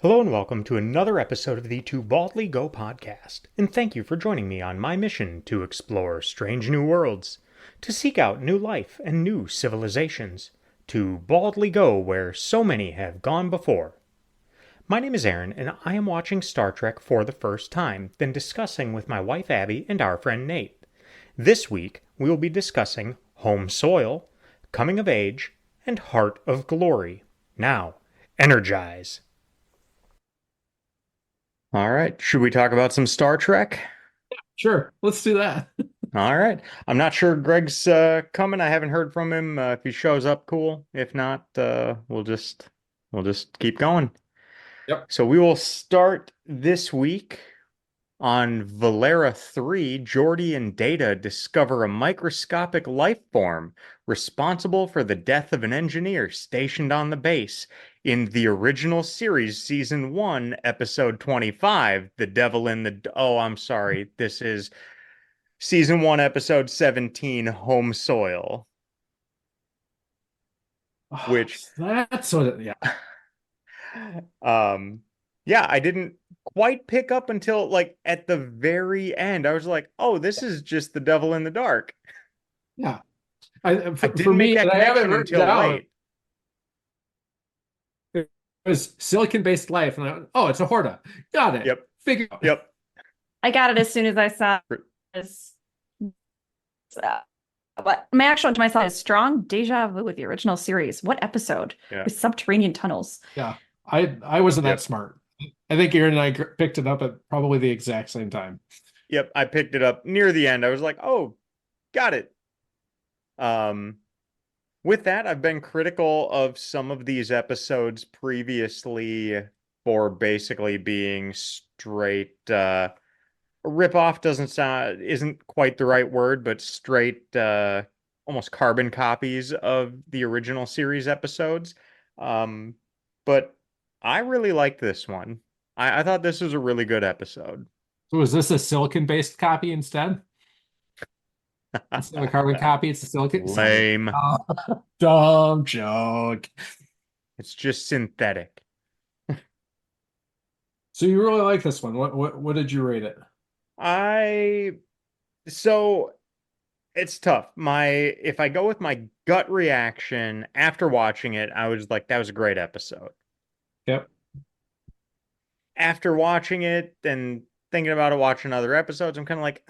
Hello and welcome to another episode of the To Baldly Go podcast, and thank you for joining me on my mission to explore strange new worlds, to seek out new life and new civilizations, to baldly go where so many have gone before. My name is Aaron, and I am watching Star Trek for the first time, then discussing with my wife Abbie and our friend Nate. This week, we will be discussing Home Soil, Coming of Age, and Heart of Glory. Now, energize! All right. Should we talk about some Star Trek? Sure, let's do that. All right. I'm not sure Greg's coming. I haven't heard from him. If he shows up, cool. If not, we'll just keep going. Yep. So we will start this week on Valera 3. Geordi and Data discover a microscopic life form responsible for the death of an engineer stationed on the base. In the original series, Season 1, Episode 25, The Devil in the... Oh, I'm sorry. This is Season 1, Episode 17, Home Soil. Which... That's what it, yeah. Yeah, I didn't quite pick up until, like, at the very end. I was like, oh, this is just The Devil in the Dark. Yeah. I For didn't make me, that and I have it connection written until down, late. it was silicon-based life, and I went, oh, it's a Horta. Got it. Yep. Figure. Yep. I got it as soon as I saw this. But my actual to myself is strong deja vu with the original series. What episode? Yeah. With subterranean tunnels. Yeah. I wasn't Yep. that smart. I think Aaron and I picked it up at probably the exact same time. Yep, I picked it up near the end. I was like, oh, got it. With that, I've been critical of some of these episodes previously for basically being straight rip-off isn't quite the right word, but straight almost carbon copies of the original series episodes. But I really liked this one. I thought this was a really good episode. So is this a silicon-based copy instead? Instead of a carbon copy, it's a silicon. Lame. Oh, dumb joke. It's just synthetic. So you really like this one. What did you rate it? So it's tough. If I go with my gut reaction after watching it, I was like, that was a great episode. Yep. After watching it and thinking about it, watching other episodes, I'm kind of like,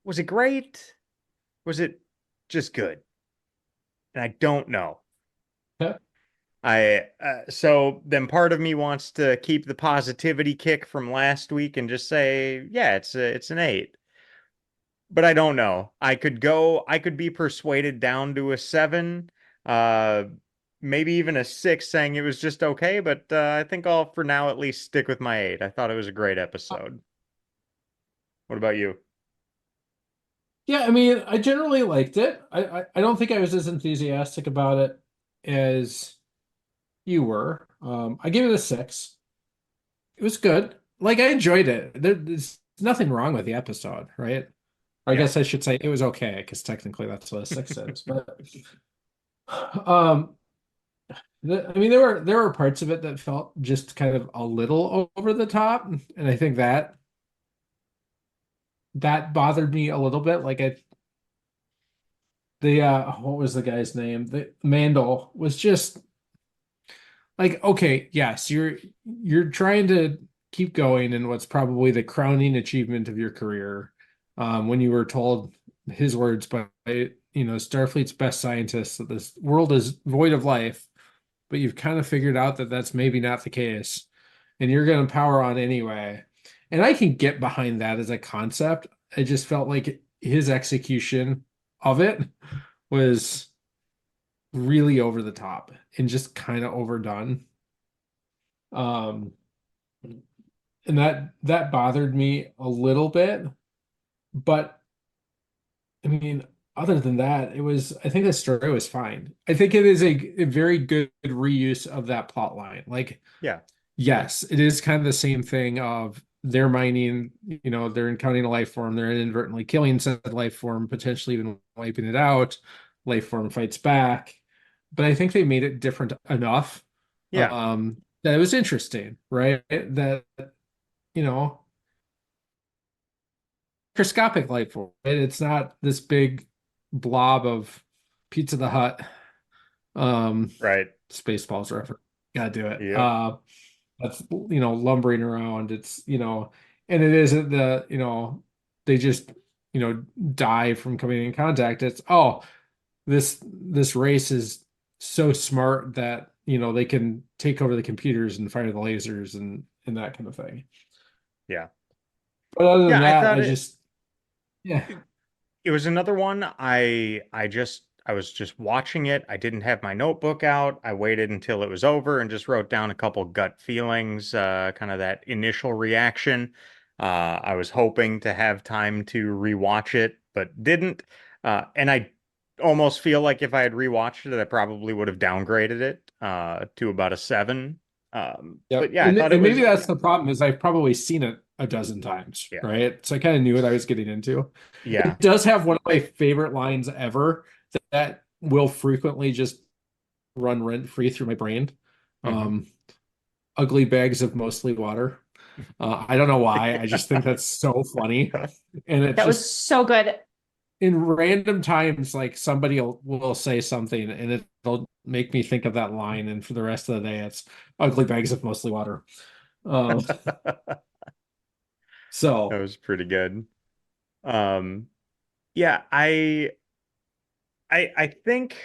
was it great? Was it just good? And I don't know. Yep. So then part of me wants to keep the positivity kick from last week and just say, yeah, it's an 8. But I don't know. I could be persuaded down to a 7, maybe even a 6, saying it was just okay, but I think I'll for now at least stick with my 8. I thought it was a great episode. What about you? Yeah, I mean, I generally liked it. I don't think I was as enthusiastic about it as you were. I gave it a 6. It was good. Like, I enjoyed it. There's nothing wrong with the episode, right? Or I Yeah. guess I should say it was okay, because technically that's what a 6 is. But um, I mean, there were parts of it that felt just kind of a little over the top, and I think that bothered me a little bit. Like what was the guy's name? The Mandel was just like, okay, yes, you're trying to keep going in what's probably the crowning achievement of your career. When you were told his words by Starfleet's best scientists that this world is void of life, but you've kind of figured out that that's maybe not the case, and you're going to power on anyway. And I can get behind that as a concept. I just felt like his execution of it was really over the top and just kind of overdone. Um, and that bothered me a little bit, but I mean, other than that, I think the story was fine. I think it is a very good reuse of that plot line. Like, Yeah. yes, it is kind of the same thing of they're mining, they're encountering a life form, they're inadvertently killing said life form, potentially even wiping it out. Life form fights back. But I think they made it different enough. Yeah. that it was interesting, right? That, you know, microscopic life form, right? It's not this big blob of Pizza the Hut, um, Right. Spaceballs reference. Gotta do it. Yep. That's, lumbering around. It's, and it isn't they just, die from coming in contact. It's, oh, this race is so smart that, they can take over the computers and fire the lasers and that kind of thing. Yeah. But other than Yeah, I that, thought I it just, yeah. it was another one. I was just watching it. I didn't have my notebook out. I waited until it was over and just wrote down a couple gut feelings, kind of that initial reaction. I was hoping to have time to rewatch it, but didn't. And I almost feel like if I had rewatched it, I probably would have downgraded it to about a 7. But Yep. yeah, I And, thought it and maybe was, that's the problem is I've probably seen it a dozen times, yeah, right? So I kind of knew what I was getting into. yeah. It does have one of my favorite lines ever that will frequently just run rent free through my brain. Hmm. Um, Ugly bags of mostly water. I don't know why. I just think that's so funny. And it's That was just so good. in random times, like somebody will say something and it'll make me think of that line. And for the rest of the day, it's ugly bags of mostly water. Um, That so, was pretty good. Um, yeah, I think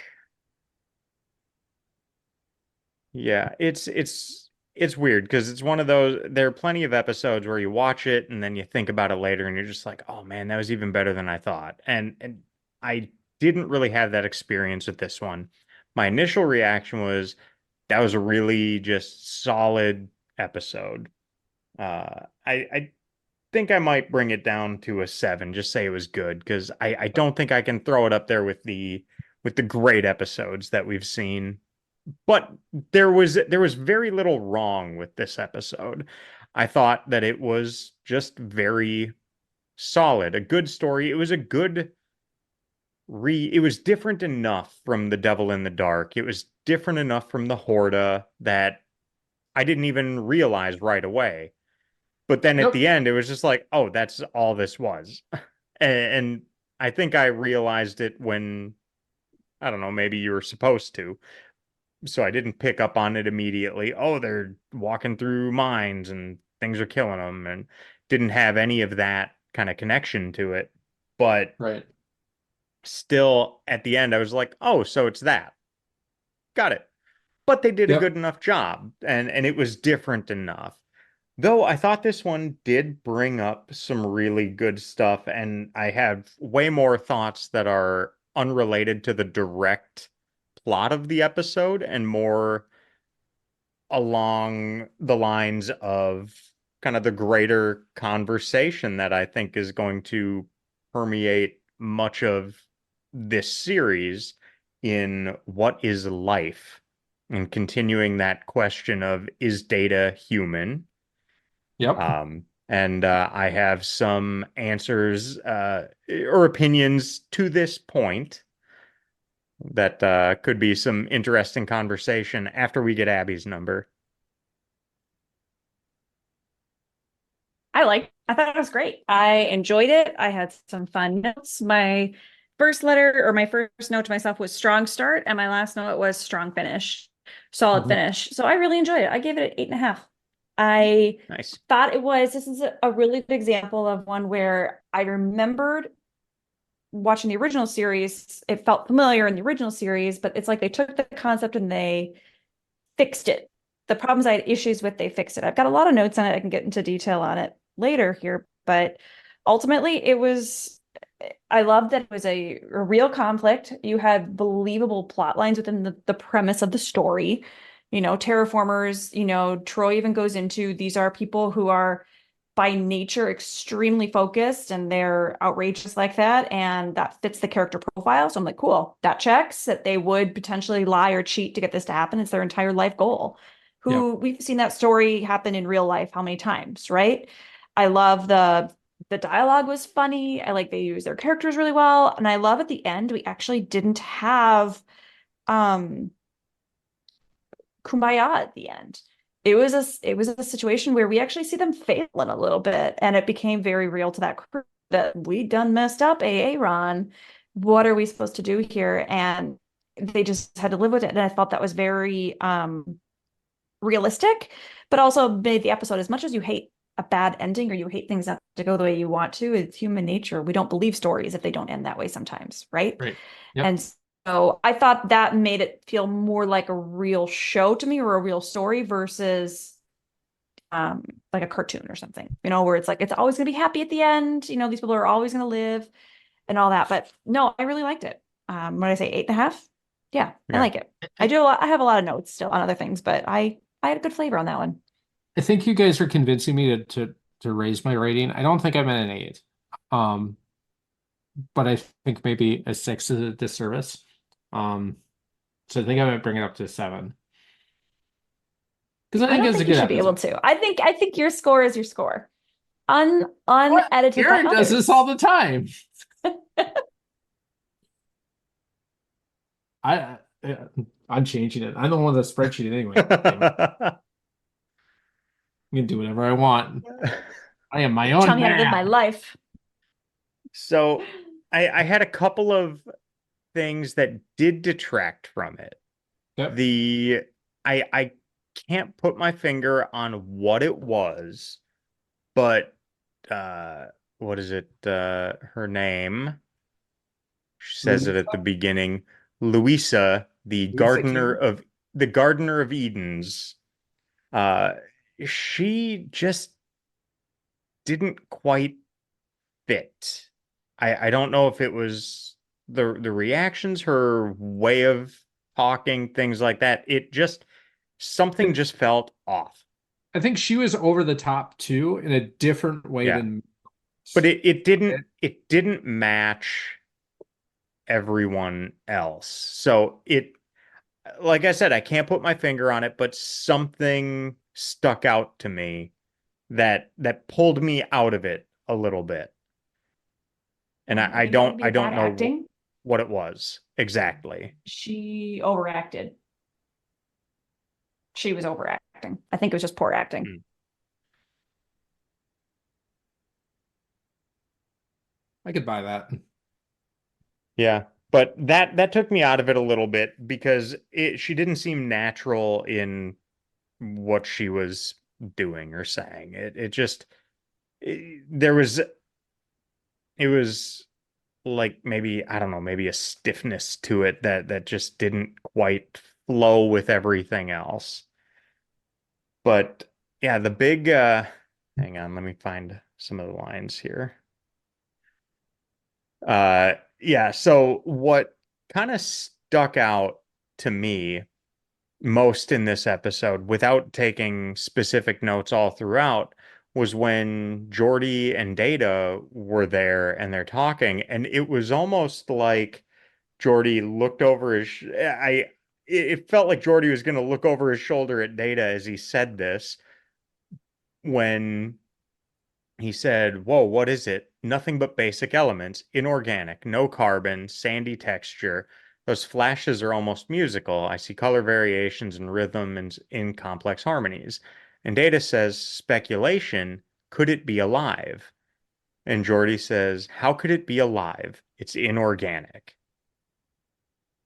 yeah, it's weird because it's one of those there are plenty of episodes where you watch it and then you think about it later and you're just like, "Oh man, that was even better than I thought." And I didn't really have that experience with this one. My initial reaction was that was a really just solid episode. I think I might bring it down to a 7, just say it was good because I don't think I can throw it up there with the great episodes that we've seen. But there was very little wrong with this episode. I thought that it was just very solid, a good story. It was a good it was different enough from The Devil in the Dark. It was different enough from the Horda that I didn't even realize right away. But then at yep. the end, it was just like, oh, that's all this was. And I think I realized it when, I don't know, maybe you were supposed to. So I didn't pick up on it immediately. Oh, they're walking through mines and things are killing them, and didn't have any of that kind of connection to it. But Right. still, at the end, I was like, oh, so it's that. Got it. But they did a Yep. good enough job, and it was different enough. Though I thought this one did bring up some really good stuff, and I have way more thoughts that are unrelated to the direct plot of the episode and more along the lines of kind of the greater conversation that I think is going to permeate much of this series in what is life and continuing that question of is data human? Yep. And I have some answers or opinions to this point that could be some interesting conversation after we get Abby's number. I thought it was great. I enjoyed it. I had some fun notes. My first letter or my first note to myself was strong start, and my last note was strong finish, solid Mhm. finish. So I really enjoyed it. I gave it an 8.5. I Nice. thought this is a really good example of one where I remembered watching the original series. It felt familiar in the original series, but it's like they took the concept and they fixed it. The problems I had issues with, they fixed it. I've got a lot of notes on it. I can get into detail on it later here, but ultimately I love that it was a real conflict. You had believable plot lines within the premise of the story. Terraformers, Troy even goes into these are people who are by nature extremely focused and they're outrageous like that. And that fits the character profile. So I'm like, cool, that checks that they would potentially lie or cheat to get this to happen. It's their entire life goal. Yep. We've seen that story happen in real life how many times, right? I love the dialogue was funny. I like they use their characters really well. And I love at the end, we actually didn't have um Kumbaya at the end. it was a situation where we actually see them failing a little bit, and it became very real to that crew that we done messed up, Ron. What are we supposed to do here? And they just had to live with it. And I thought that was very realistic, but also made the episode, as much as you hate a bad ending or you hate things not to go the way you want to, it's human nature. We don't believe stories if they don't end that way sometimes, right? Right. Yep. And so I thought that made it feel more like a real show to me, or a real story, versus like a cartoon or something, where it's like it's always going to be happy at the end, these people are always going to live and all that. But no, I really liked it. What did I say, 8.5? Yeah, I like it. I have a lot of notes still on other things, but I had a good flavor on that one. I think you guys are convincing me to raise my rating. I don't think I'm at an 8. But I think maybe a 6 is a disservice. So I think I might bring it up to 7. Because I think it's a good episode. You should be able to. I think your score is your score. Unedited. Aaron does this all the time. I'm changing it. I don't want the spreadsheet anyway. I can do whatever I want. I am my own man. Tell me how to live my life. So I had a couple of things that did detract from it. Yep. I can't put my finger on what it was, but what is it? Her name. She says it at the beginning. Louisa, the gardener of Edens. She just didn't quite fit. I don't know if it was the reactions, her way of talking, things like that. Something just felt off. I think she was over the top too, in a different way than. But it didn't match everyone else. So like I said, I can't put my finger on it, but something stuck out to me that pulled me out of it a little bit. And I don't know what it was exactly. She overacted. She was overacting. I think it was just poor acting. I could buy that. Yeah, but that took me out of it a little bit, because she didn't seem natural in what she was doing or saying. It was like, maybe, I don't know, maybe a stiffness to it that just didn't quite flow with everything else. But yeah, the big hang on, let me find some of the lines here. Yeah, so what kind of stuck out to me most in this episode, without taking specific notes all throughout, was when Geordi and Data were there and they're talking, and it was almost like Geordi looked over it felt like Geordi was going to look over his shoulder at Data as he said this, when he said, "Whoa, what is it? Nothing but basic elements, inorganic, no carbon, sandy texture. Those flashes are almost musical. I see color variations and rhythm and in complex harmonies." And Data says, "Speculation, could it be alive?" And Geordi says, "How could it be alive? It's inorganic."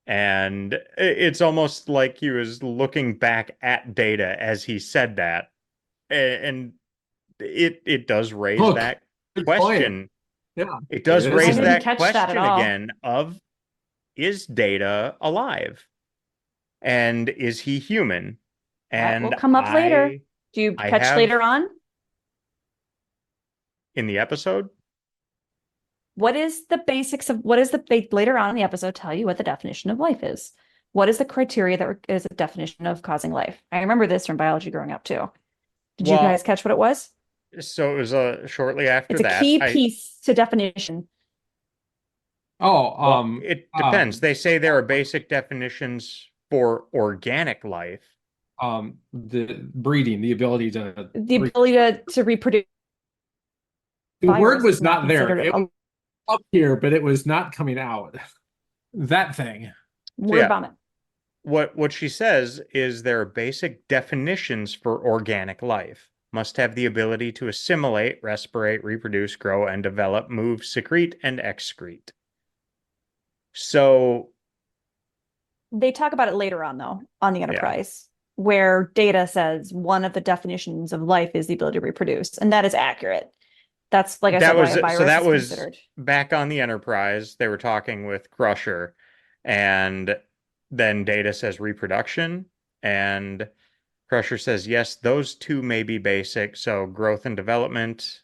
And it's almost like he was looking back at Data as he said that. And it does raise that question. Yeah, it does raise that question again of, is Data alive? And is he human? And that will come up later. Do you catch later on? In the episode? What is the basics of later on in the episode tell you what the definition of life is? What is the criteria that is a definition of causing life? I remember this from biology growing up too. Did you guys catch what it was? So it was shortly after that. It's a key piece to definition. It depends. They say there are basic definitions for organic life. The breeding, the ability to reproduce. The word was not there. It was up here, but it was not coming out. That thing. Word vomit. what she says is there are basic definitions for organic life. Must have the ability to assimilate, respirate, reproduce, grow, and develop, move, secrete, and excrete. So, They talk about it later on, though, on the yeah, Enterprise, where Data says one of the definitions of life is the ability to reproduce, and that is accurate. That's, like I that said, why was a so virus that is was considered. back on the Enterprise. They were talking with Crusher, and then Data says reproduction, and Crusher says, yes, those two may be basic. So growth and development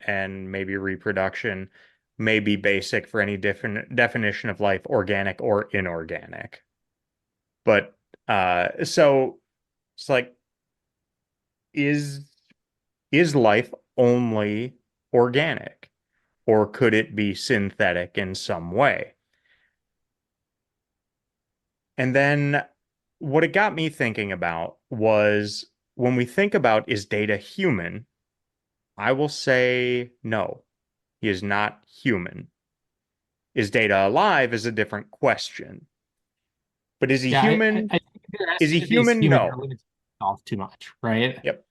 and maybe reproduction may be basic for any different definition of life, organic or inorganic. But so it's like, is is life only organic, or could it be synthetic in some way? And then what it got me thinking about was when we think about, is Data human? I will say no, he is not human. Is Data alive is a different question. But is he Yeah, human? I think there Is he if he's human? human, you're No. limiting yourself too much, right? Yep.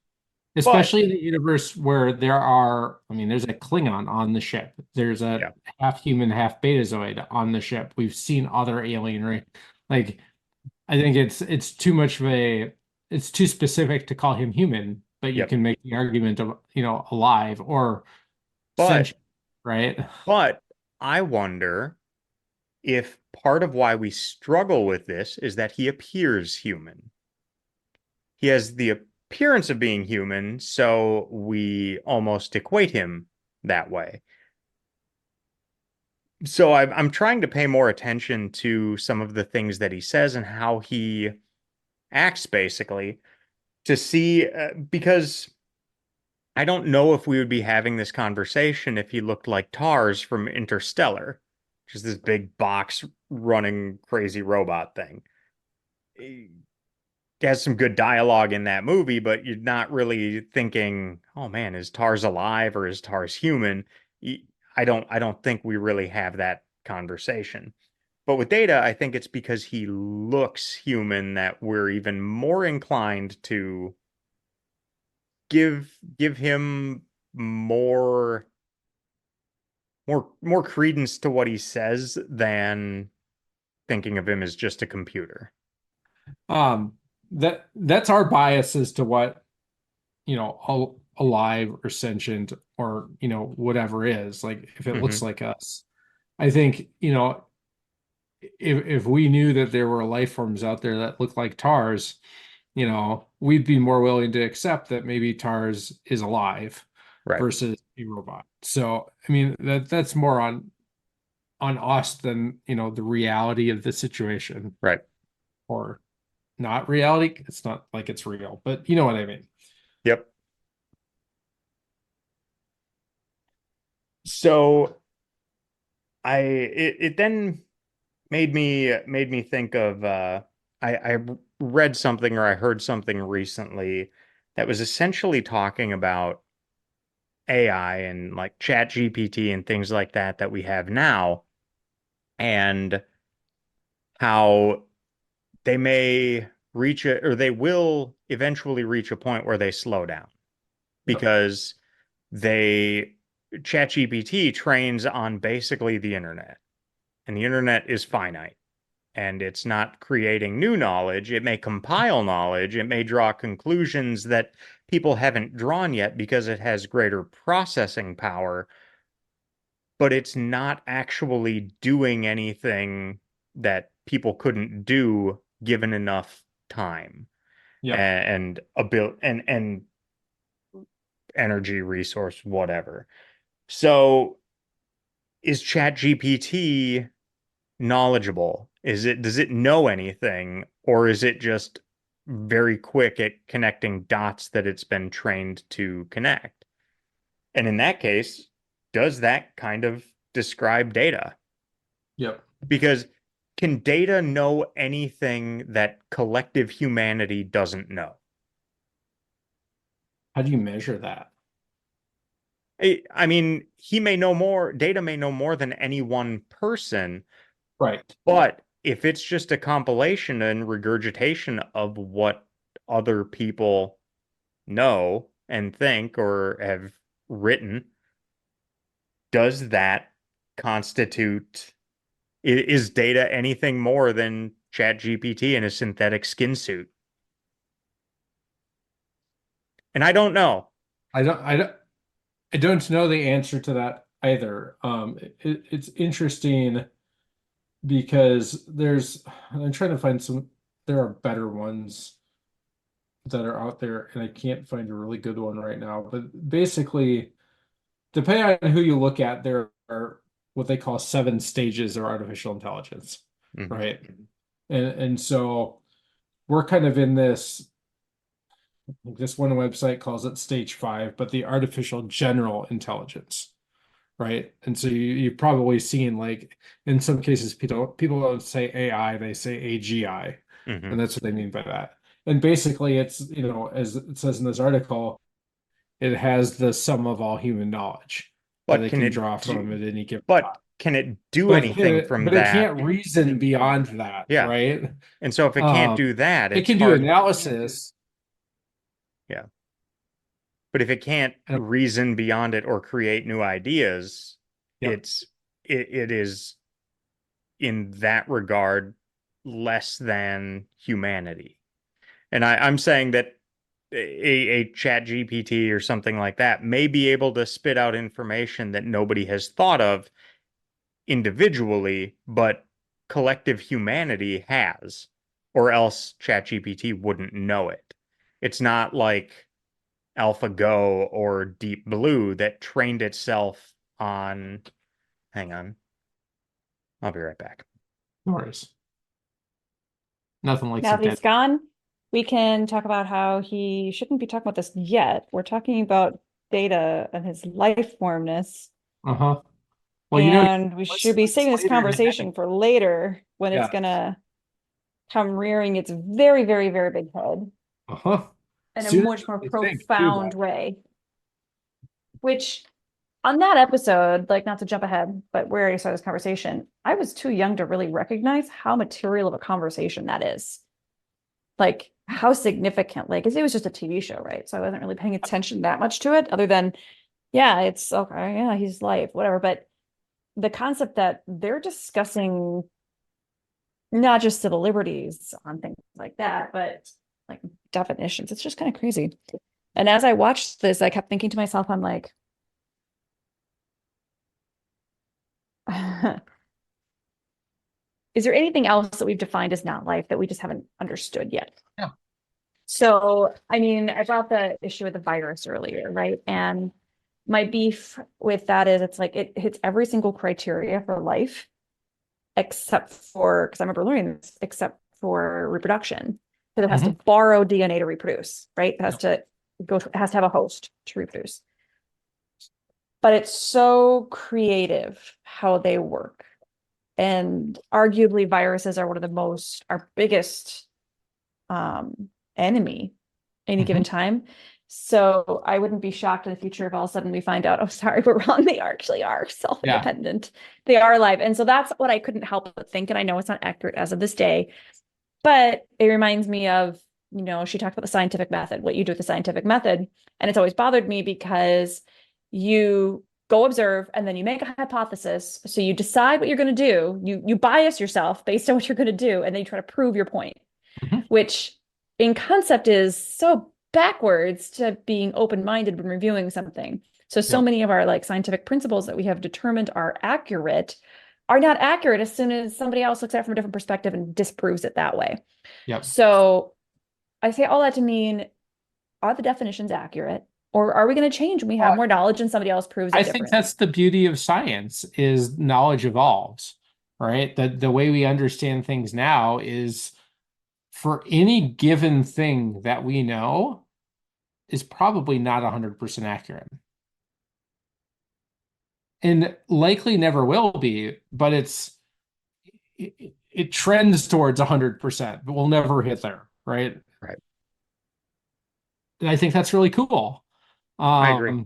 But Especially in the universe where there are, I mean, there's a Klingon on the ship. There's a yeah, half human, half betazoid on the ship. We've seen other alien, like I think it's too much of it's too specific to call him human, but you yep. can make the argument of, alive or But sentient, right? but I wonder if part of why we struggle with this is that he appears human. He has the appearance of being human, so we almost equate him that way. So I'm trying to pay more attention to some of the things that he says and how he acts, basically, to see, because I don't know if we would be having this conversation if he looked like Tars from Interstellar, which is this big box running crazy robot thing. It has some good dialogue in that movie, but you're not really thinking, "Oh man, is Tars alive or is Tars human?" I don't think we really have that conversation. But with Data, I think it's because he looks human that we're even more inclined to give him more more credence to what he says than thinking of him as just a computer. Um, that's our bias as to what, alive or sentient or, whatever is, like if it looks Hmm. like us. I think, if we knew that there were life forms out there that look like TARS, we'd be more willing to accept that maybe TARS is alive Right. versus a robot. So, I mean, that's more on us than, the reality of the situation, Right. or not reality. It's not like it's real, but you know what I mean. Yep. So it then made me think of I read something or I heard something recently that was essentially talking about AI and like ChatGPT and things like that we have now, and how they may reach a, or they will eventually reach a point where they slow down Yep. because they ChatGPT trains on basically the internet, and the internet is finite, and it's not creating new knowledge. It may compile knowledge, it may draw conclusions that people haven't drawn yet because it has greater processing power, but it's not actually doing anything that people couldn't do given enough time Yep. and ability and energy resource, whatever. So is ChatGPT knowledgeable? Does it know anything, or is it just very quick at connecting dots that it's been trained to connect? And in that case, does that kind of describe Data? Yep. Because can Data know anything that collective humanity doesn't know? How do you measure that? I mean, he may know more, Data may know more than any one person, Right. but if it's just a compilation and regurgitation of what other people know and think or have written, does that constitute, is Data anything more than ChatGPT in a synthetic skin suit? And I don't know. I don't know the answer to that either. It's interesting because I'm trying to find there are better ones that are out there, and I can't find a really good one right now. But basically, depending on who you look at, there are what they call 7 stages of artificial intelligence, right? And so we're kind of in this one website calls it stage 5, but the artificial general intelligence, right? And so you've probably seen, like, in some cases people don't say AI, they say AGI, and that's what they mean by that. And basically it's, as it says in this article, it has the sum of all human knowledge that they can draw from at any given time. But can it do anything from but that? It can't reason beyond that, Yeah. right? And so if it can't do that, it can do analysis. Yeah. But if it can't reason beyond it or create new ideas, it is in that regard less than humanity. And I'm saying that a ChatGPT or something like that may be able to spit out information that nobody has thought of individually, but collective humanity has, or else ChatGPT wouldn't know it. It's not like AlphaGo or Deep Blue that trained itself on. Hang on. I'll be right back. No worries. Nothing like now that he's gone, we can talk about how he shouldn't be talking about this yet. We're talking about Data and his life formness. Well, and we should be saving this conversation for later when it's gonna come rearing its very, very, very big head. In a much more profound way. Which, on that episode, like, not to jump ahead, but where I started this conversation, I was too young to really recognize how material of a conversation that is. Like, how significant, like, because it was just a TV show, right? So I wasn't really paying attention that much to it, other than, yeah, it's okay, yeah, he's life, whatever. But the concept that they're discussing not just civil liberties on things like that, but like definitions, it's just kind of crazy. And as I watched this, I kept thinking to myself, I'm like, is there anything else that we've defined as not life that we just haven't understood yet? Yeah. So, I mean, I brought the issue with the virus earlier, right? And my beef with that is it's like it hits every single criteria for life, except for, because I remember learning this, except for reproduction. Because it has to borrow DNA to reproduce, right? It has to have a host to reproduce. But it's so creative how they work. And arguably viruses are our biggest enemy any given time. So I wouldn't be shocked in the future if all of a sudden we find out, oh, sorry, we're wrong. They actually are self-independent. Yeah. They are alive. And so that's what I couldn't help but think. And I know it's not accurate as of this day, but it reminds me of, she talked about the scientific method, what you do with the scientific method. And it's always bothered me because you go observe and then you make a hypothesis. So you decide what you're going to do. You bias yourself based on what you're going to do. And then you try to prove your point, which in concept is so backwards to being open-minded when reviewing something. So many of our like scientific principles that we have determined are not accurate as soon as somebody else looks at it from a different perspective and disproves it that way. So I say all that to mean, are the definitions accurate? Or are we going to change when we have more knowledge and somebody else proves it different? I think that's the beauty of science, is knowledge evolves, right? The way we understand things now is, for any given thing that we know, is probably not 100% accurate. And likely never will be, but it trends towards 100%, but we'll never hit there, right? Right. And I think that's really cool. I agree.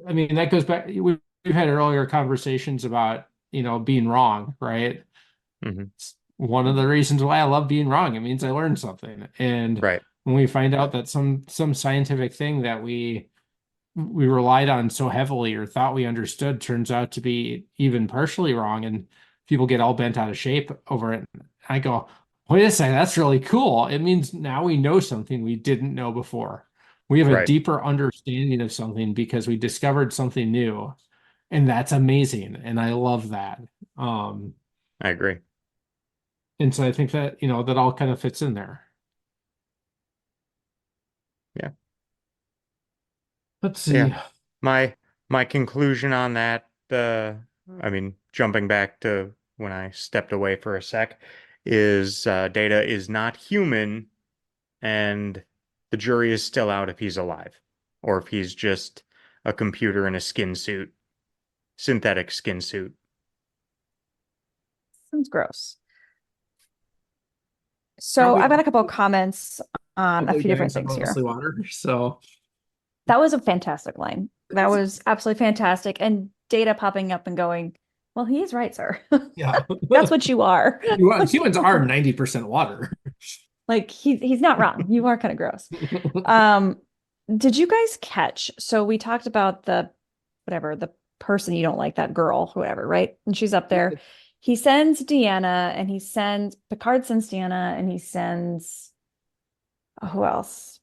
I mean, that goes back, we've had earlier conversations about, being wrong, right? Hmm. It's one of the reasons why I love being wrong. It means I learned something. And Right. when we find out that some scientific thing that we relied on so heavily or thought we understood turns out to be even partially wrong, and people get all bent out of shape over it. I go, wait a second, that's really cool. It means now we know something we didn't know before. We have a Right. deeper understanding of something because we discovered something new, and that's amazing. And I love that. Um, I agree. and so I think that, that all kind of fits in there. Yeah. Let's So yeah, see. my my conclusion on that, I mean, jumping back to when I stepped away for a sec, is Data is not human, and the jury is still out if he's alive, or if he's just a computer in a skin suit, synthetic skin suit. Sounds gross. So Probably I've got a couple of comments on a probably few different bags are things here. mostly water. So That was a fantastic line. That was absolutely fantastic. And Data popping up and going, well, he is right, sir. yeah. That's what you are. Humans are 90% water. Like he's not wrong. You are kind of gross. Um, did you guys catch? So we talked about the whatever, the person you don't like, that girl, whoever, right? And she's up there. He sends Deanna and he sends Picard sends Deanna and he sends who else?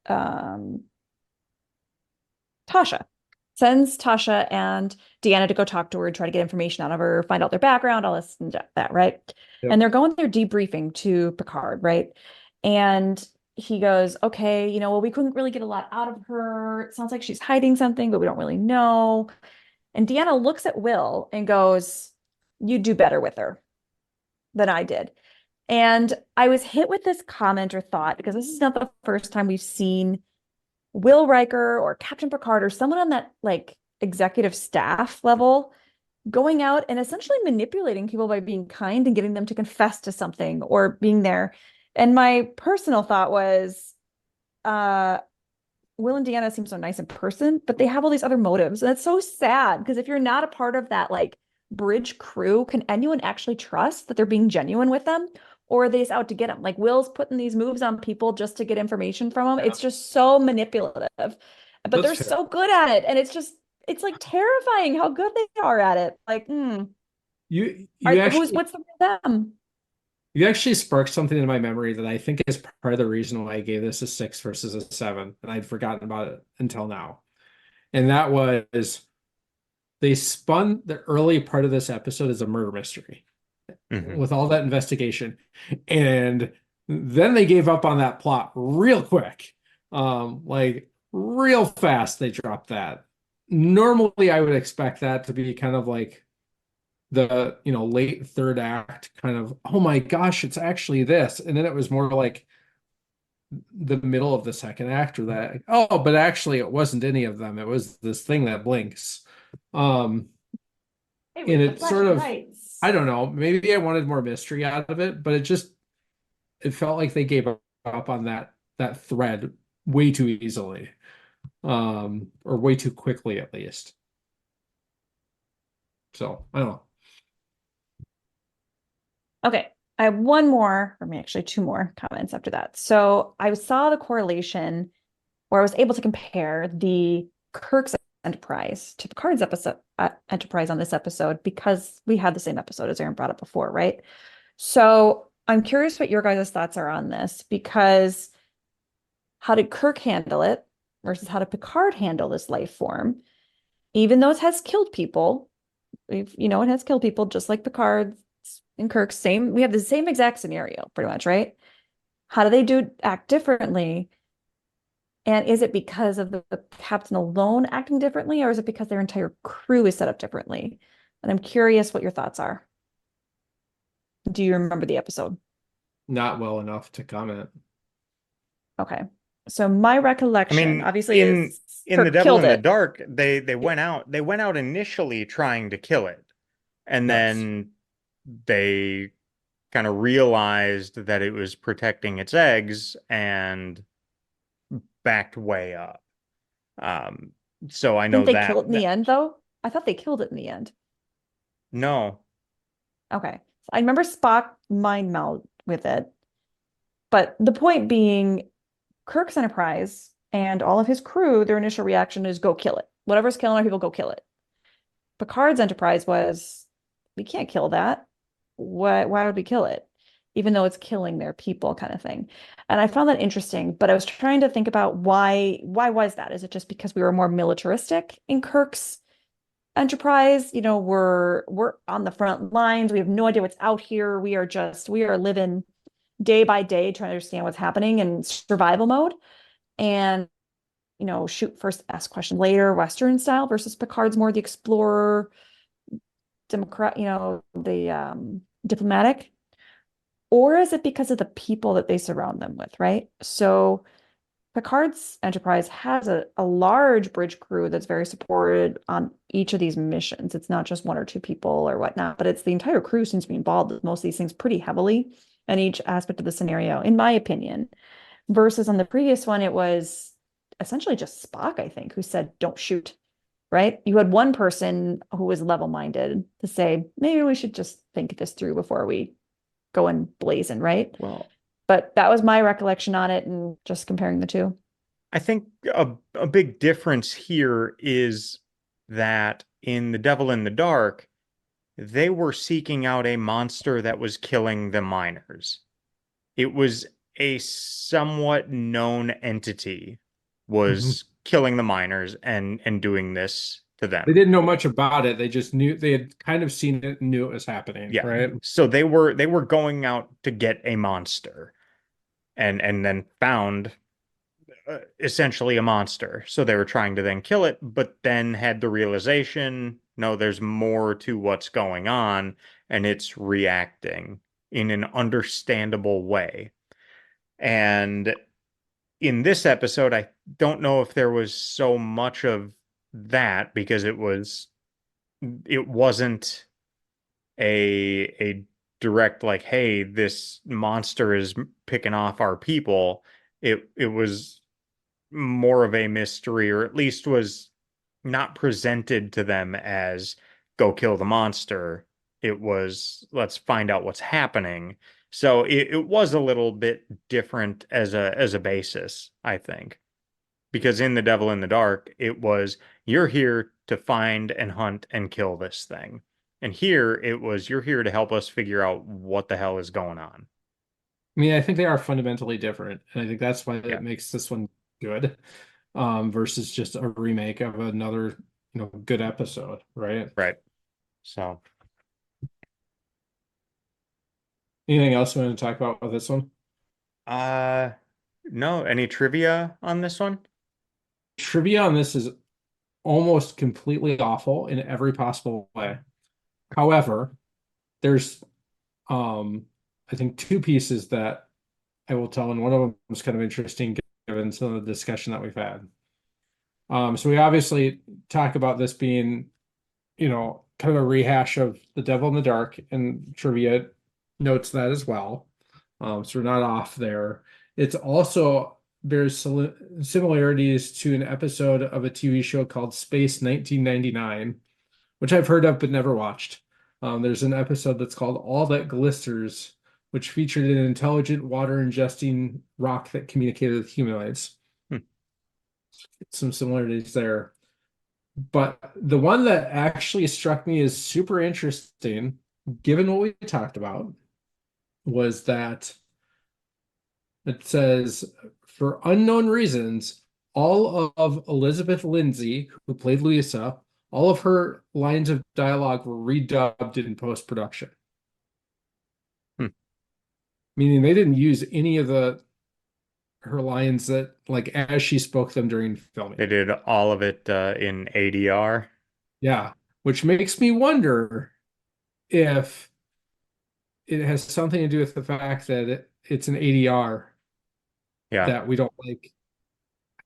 Um, Tasha. Sends Tasha and Deanna to go talk to her, try to get information out of her, find out their background, all this and that, right? Yep. And they're going there debriefing to Picard, right? And he goes, okay, well, we couldn't really get a lot out of her. It sounds like she's hiding something, but we don't really know. And Deanna looks at Will and goes, you do better with her than I did. And I was hit with this comment or thought because this is not the first time we've seen Will Riker or Captain Picard or someone on that like executive staff level going out and essentially manipulating people by being kind and getting them to confess to something or being there. And my personal thought was, Will and Deanna seem so nice in person, but they have all these other motives. And it's so sad because if you're not a part of that like bridge crew, can anyone actually trust that they're being genuine with them? Or are they just out to get them? Like Will's putting these moves on people just to get information from them. Yeah, It's just so manipulative, but that's they're fair. so good at it. And it's like terrifying how good they are at it. Like, You you actually what's the real them? you actually sparked something in my memory that I think is part of the reason why I gave this a 6 versus a 7, and I'd forgotten about it until now. And that was they spun the early part of this episode as a murder mystery Hmm. with all that investigation. And then they gave up on that plot real quick. Like real fast they dropped that. Normally I would expect that to be kind of like the, late third act kind of, oh my gosh, it's actually this. And then it was more like the middle of the second act or that, oh, but actually it wasn't any of them. It was this thing that blinks. Um, It was and the it sort flashing of, lights. I don't know, maybe I wanted more mystery out of it, but it felt like they gave up on that thread way too easily, or way too quickly at least. So I don't know. Okay. I have one more, or maybe actually two more comments after that. So I saw the correlation where I was able to compare the Kirk's Enterprise to Picard's episode Enterprise on this episode because we had the same episode as Aaron brought up before, right? So I'm curious what your guys' thoughts are on this because how did Kirk handle it versus how did Picard handle this life form? Even though it has killed people, it has killed people just like Picard and Kirk. We have the same exact scenario, pretty much, right? How do they act differently? And is it because of the captain alone acting differently, or is it because their entire crew is set up differently? And I'm curious what your thoughts are. Do you remember the episode? Not well enough to comment. Okay. So my I recollection, mean, obviously, in is The Kirk Devil killed in the it. Dark, they went out initially trying to kill it, and Yes. then they kind of realized that it was protecting its eggs and backed way up. Um, so I Didn't know they kill it that in the end, though? I thought they killed it in the end. no, Okay. I remember Spock mind meld with it. But the point being, Kirk's Enterprise and all of his crew, their initial reaction is go kill it. Whatever's killing our people, go kill it. Picard's Enterprise was, we can't kill that. Why would we kill it? Even though it's killing their people, kind of thing. And I found that interesting, but I was trying to think about why was that? Is it just because we were more militaristic in Kirk's Enterprise? You know, we're on the front lines. We have no idea what's out here. We are living day by day trying to understand what's happening in survival mode. And shoot first, ask question later, Western style versus Picard's more the explorer, Democrat, the diplomatic. Or is it because of the people that they surround them with, right? So Picard's Enterprise has a large bridge crew that's very supported on each of these missions. It's not just one or two people or whatnot, but it's the entire crew seems to be involved with most of these things pretty heavily in each aspect of the scenario, in my opinion. Versus on the previous one, it was essentially just Spock, I think, who said, don't shoot, right? You had one person who was level-minded to say, maybe we should just think this through before we go and blazing, right? Well, but that was my recollection on it and just comparing the two. I think a big difference here is that in The Devil in the Dark, they were seeking out a monster that was killing the miners. It was a somewhat known entity was killing the miners and doing this to them. They didn't know much about it. They just knew they had kind of seen it and knew it was happening, Yeah. right? So they were going out to get a monster and then found essentially a monster. So they were trying to then kill it, but then had the realization, no, there's more to what's going on, and it's reacting in an understandable way. And in this episode, I don't know if there was so much of that because it wasn't a direct like, hey, this monster is picking off our people. It was more of a mystery, or at least was not presented to them as go kill the monster. It was let's find out what's happening. So it was a little bit different as a basis, I think. Because in The Devil in the Dark, it was you're here to find and hunt and kill this thing. And here it was you're here to help us figure out what the hell is going on. I mean, I think they are fundamentally different, and I think that's why Yeah. it makes this one good, versus just a remake of another, good episode, right? Right. So Anything else you want to talk about with this one? no, any trivia on this one? Trivia on this is almost completely awful in every possible way. However, there's I think two pieces that I will tell, and one of them is kind of interesting given some of the discussion that we've had. So we obviously talk about this being, kind of a rehash of The Devil in the Dark, and trivia notes that as well. So we're not off there. It's also bears similarities to an episode of a TV show called Space 1999, which I've heard of but never watched. There's an episode that's called All That Glisters, which featured an intelligent water ingesting rock that communicated with humanoids. Some similarities there. But the one that actually struck me as super interesting, given what we talked about, was that it says, for unknown reasons, all of Elizabeth Lindsay, who played Lisa, all of her lines of dialogue were redubbed in post-production. Meaning they didn't use any of her lines that, like, as she spoke them during filming. They did all of it in ADR. Yeah, which makes me wonder if it has something to do with the fact that it's an ADR Yeah. that we don't like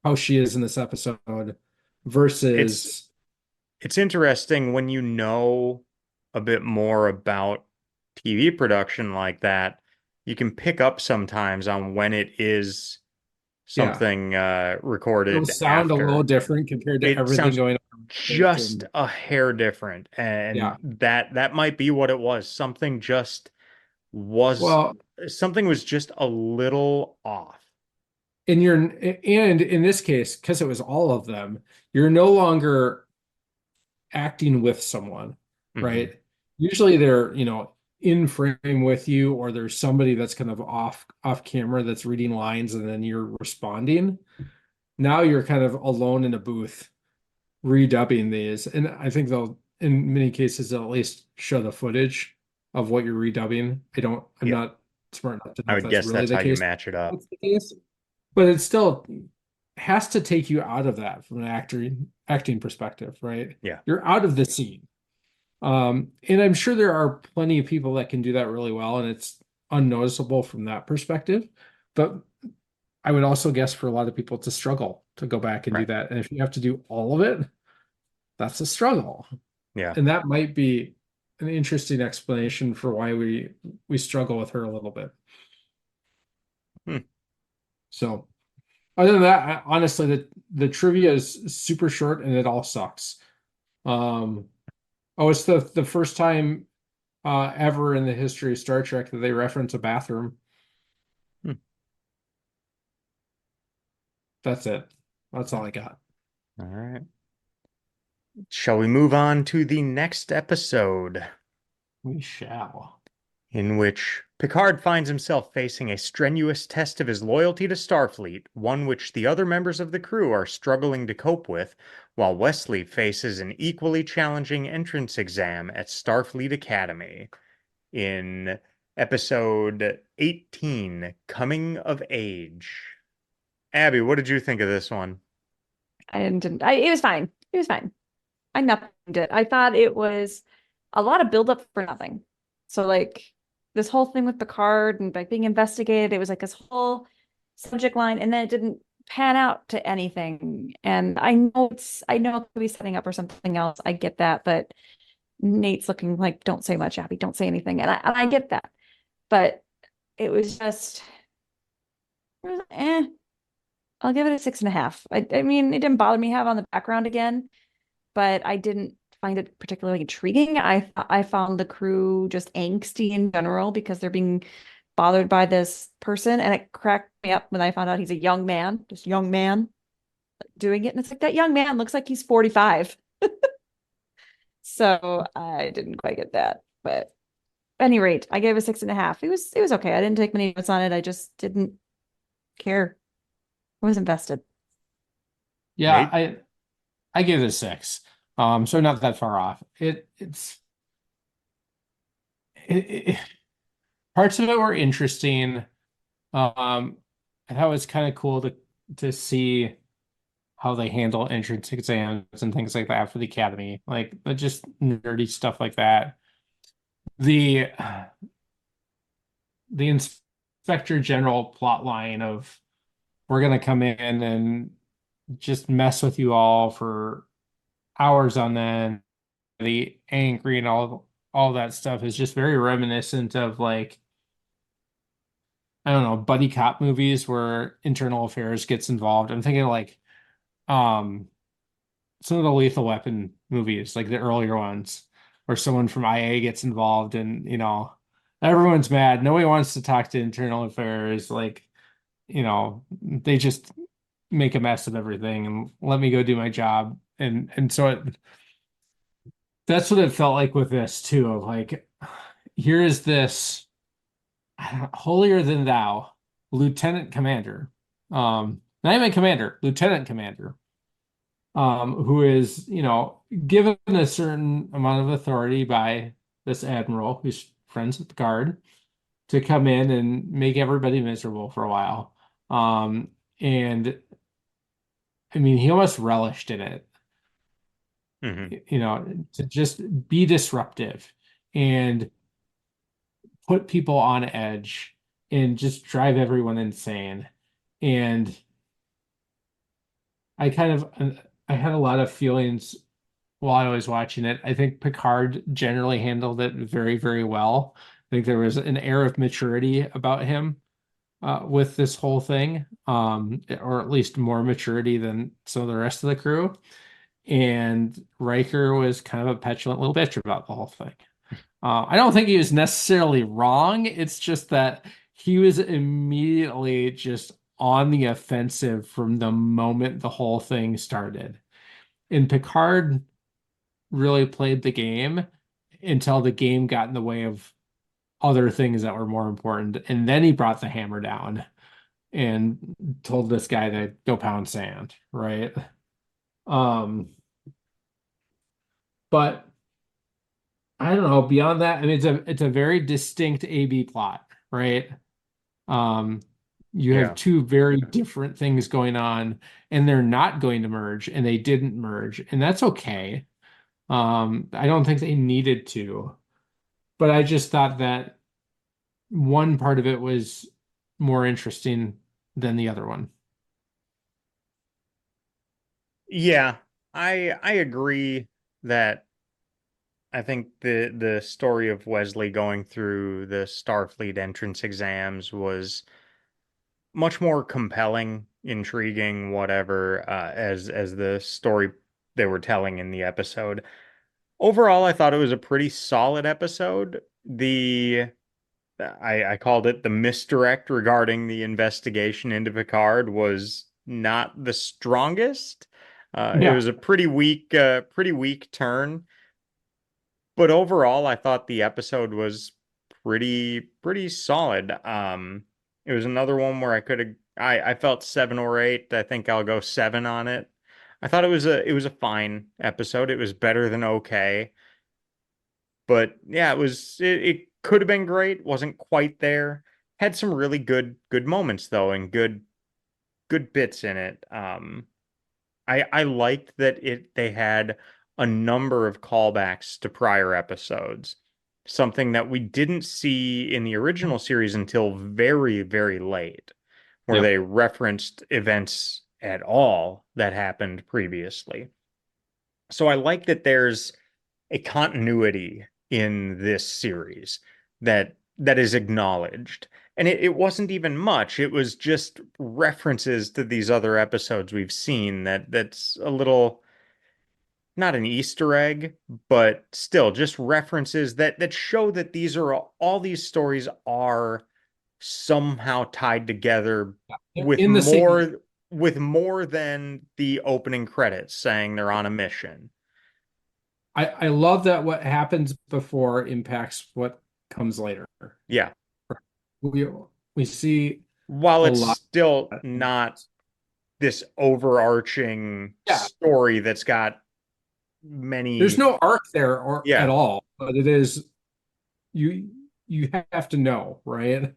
how she is in this episode versus It's interesting when you know a bit more about TV production like that, you can pick up sometimes on when it is Yeah. something It'll recorded sound a little after. different compared to It everything sounds going on with it. just And a hair different, and yeah. that might be what it was. Was Well, something was just a little off. and in this case, because it was all of them, you're no longer acting with someone, Hmm. right? Usually they're, in frame with you, or there's somebody that's kind of off camera that's reading lines and then you're responding. Now you're kind of alone in a booth redubbing these. And I think in many cases, they'll at least show the footage of what you're redubbing. I'm Yeah, not smart enough to I know if would that's guess really that's the how you case. match it up. That's the case. But it still has to take you out of that from an acting perspective, right? Yeah. You're out of the scene. And I'm sure there are plenty of people that can do that really well, and it's unnoticeable from that perspective. But I would also guess for a lot of people it's a struggle to go back and do Right. that. And if you have to do all of it, that's a struggle. Yeah. And that might be an interesting explanation for why we struggle with her a little bit. Hmm. So other than that, honestly, the trivia is super short and it all sucks. Um, oh, it's the first time ever in the history of Star Trek that they reference a bathroom. Hmm. That's it. That's all I got. All right. Shall we move on to the next episode, We shall. in which Picard finds himself facing a strenuous test of his loyalty to Starfleet, one which the other members of the crew are struggling to cope with, while Wesley faces an equally challenging entrance exam at Starfleet Academy in episode 18, Coming of Age. Abbie, what did you think of this one? It was fine. It was fine. I nothinged it. I thought it was a lot of buildup for nothing. So like this whole thing with Picard and like being investigated, it was like this whole subject line, and then it didn't pan out to anything. And I know it could be setting up for something else. I get that, but Nate's looking like, don't say much, Abbie, don't say anything. And I get that. But it was just I'll give it a 6.5. I mean, it didn't bother me to have on the background again, but I didn't find it particularly intriguing. I found the crew just angsty in general because they're being bothered by this person, and it cracked me up when I found out he's a young man, just young man doing it, and it's like that young man looks like he's 45. So I didn't quite get that, but at any rate, I gave it a 6.5. It was okay. I didn't take many notes on it. I just didn't care. I was invested. Yeah, Nate? I gave it a 6. So not that far off. It parts of it were interesting. I thought it was kind of cool to see how they handle entrance exams and things like that for the academy, like just nerdy stuff like that. The the inspector general plot line of we're gonna come in and just mess with you all for hours on end, the angry and all that stuff is just very reminiscent of like I don't know, buddy cop movies where internal affairs gets involved. I'm thinking like um some of the Lethal Weapon movies, like the earlier ones, where someone from IA gets involved and everyone's mad. Nobody wants to talk to internal affairs. Like, they just make a mess of everything and let me go do my job. And so that's what it felt like with this too, of like, here is this holier than thou lieutenant commander. Not even commander, lieutenant commander, who is, given a certain amount of authority by this admiral who's friends with Picard to come in and make everybody miserable for a while. And I mean, he almost relished in it, Hmm. to just be disruptive and put people on edge and just drive everyone insane. And I kind of I had a lot of feelings while I was watching it. I think Picard generally handled it very, very well. I think there was an air of maturity about him with this whole thing, or at least more maturity than some of the rest of the crew. And Riker was kind of a petulant little bitch about the whole thing. I don't think he was necessarily wrong. It's just that he was immediately just on the offensive from the moment the whole thing started. And Picard really played the game until the game got in the way of other things that were more important. And then he brought the hammer down and told this guy to go pound sand, right? Um, but I don't know, beyond that, I mean it's a very distinct A-B plot, right? Um, you have Yeah. two very different things going on, and they're not going to merge, and they didn't merge, and that's okay. I don't think they needed to, but I just thought that one part of it was more interesting than the other one. Yeah, I agree that I think the story of Wesley going through the Starfleet entrance exams was much more compelling, intriguing, whatever, as the story they were telling in the episode. Overall, I thought it was a pretty solid episode. I called it the misdirect regarding the investigation into Picard was not the strongest. It Yeah, was a pretty weak turn. But overall, I thought the episode was pretty solid. It was another one where I felt 7 or 8. I think I'll go 7 on it. I thought it was a fine episode. It was better than okay. But yeah, it could have been great. Wasn't quite there. Had some really good moments though, and good bits in it. I liked that they had a number of callbacks to prior episodes, something that we didn't see in the original series until very late, where yep. they referenced events at all that happened previously. So I like that there's a continuity in this series that is acknowledged. And it wasn't even much. It was just references to these other episodes we've seen that's a little not an Easter egg, but still just references that show that these are all these stories are somehow tied together with In the same, more than the opening credits saying they're on a mission. I love that what happens before impacts what comes later. Yeah. We we see While a it's lot still of that. not this overarching Yeah, story that's got there's many, no arc there or at yeah, all, but it is you you have to know, right?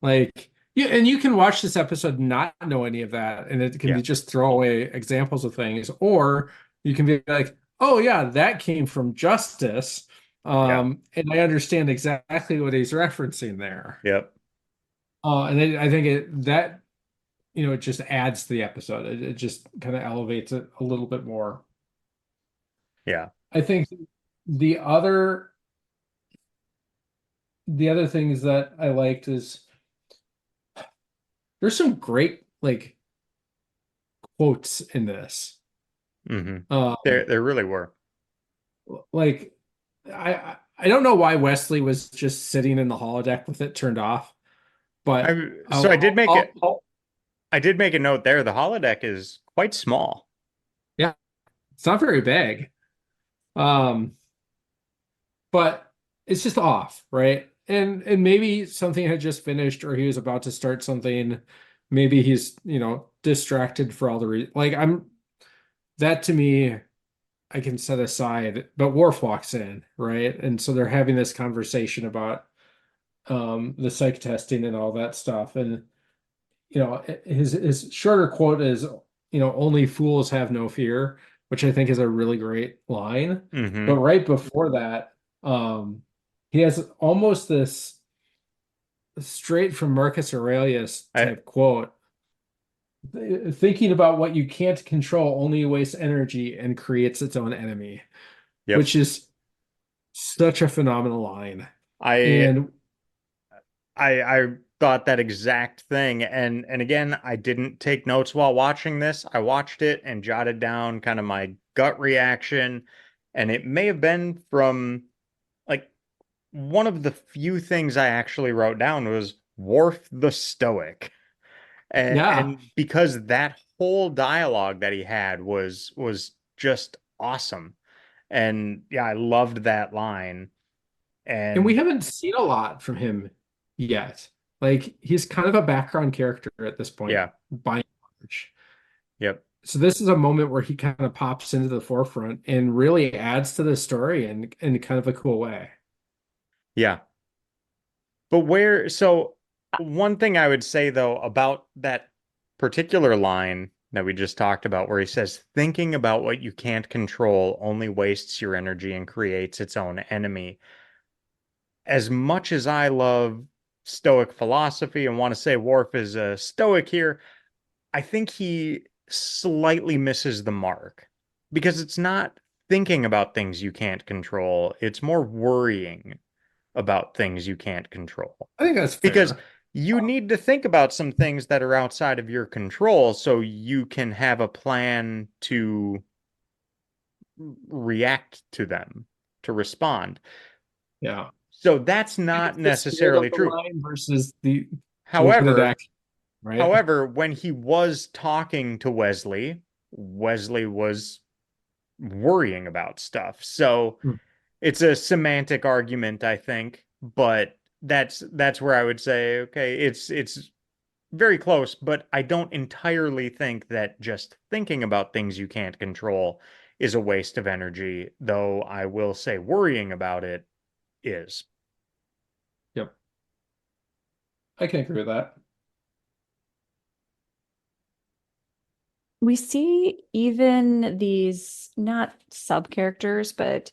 Like yeah, and you can watch this episode and not know any of that, and it can yeah, be just throwaway examples of things, or you can be like, oh yeah, that came from Justice. yeah, And I understand exactly what he's referencing there. yep, I think that it just adds to the episode. It just kind of elevates it a little bit more. yeah. I think the other the other things that I liked is there's some great like quotes in this. Hmm. Um, There really were. like I don't know why Wesley was just sitting in the holodeck with it turned off, but So I'll I did make a note there. The holodeck is quite small. yeah, it's not very big. Um, but it's just off, right? And maybe something had just finished or he was about to start something. Maybe he's, distracted for all the reasons. Like that to me, I can set aside, but Worf walks in, right? And so they're having this conversation about the psych testing and all that stuff. And his shorter quote is, only fools have no fear, which I think is a really great line. But Hmm. right before that, um, he has almost this straight from Marcus Aurelius I type quote. Thinking about what you can't control only wastes energy and creates its own enemy, Yep. which is such a phenomenal line. I And I thought that exact thing. And again, I didn't take notes while watching this. I watched it and jotted down kind of my gut reaction. And it may have been from like one of the few things I actually wrote down was Worf the Stoic. Yeah. And because that whole dialogue that he had was just awesome. And yeah, I loved that line. And we And haven't seen a lot from him yet. Like he's kind of a background character at this point, yeah, by and large. yep, So this is a moment where he kind of pops into the forefront and really adds to the story in kind of a cool way. yeah. But so one thing I would say though about that particular line that we just talked about, where he says, thinking about what you can't control only wastes your energy and creates its own enemy. As much as I love Stoic philosophy and want to say Worf is a Stoic here, I think he slightly misses the mark because it's not thinking about things you can't control, it's more worrying about things you can't control. I think that's Because fair. you need to think about some things that are outside of your control so you can have a plan to react to them, to respond. Yeah. So that's I think not it's the spirit of necessarily the true. line versus the open However, action, right? however, when he was talking to Wesley, Wesley was worrying about stuff. So Hmm. it's a semantic argument, I think, but that's where I would say, okay, it's very close, but I don't entirely think that just thinking about things you can't control is a waste of energy, though I will say worrying about it is. Yep. I can agree with that. We see even these not sub characters, but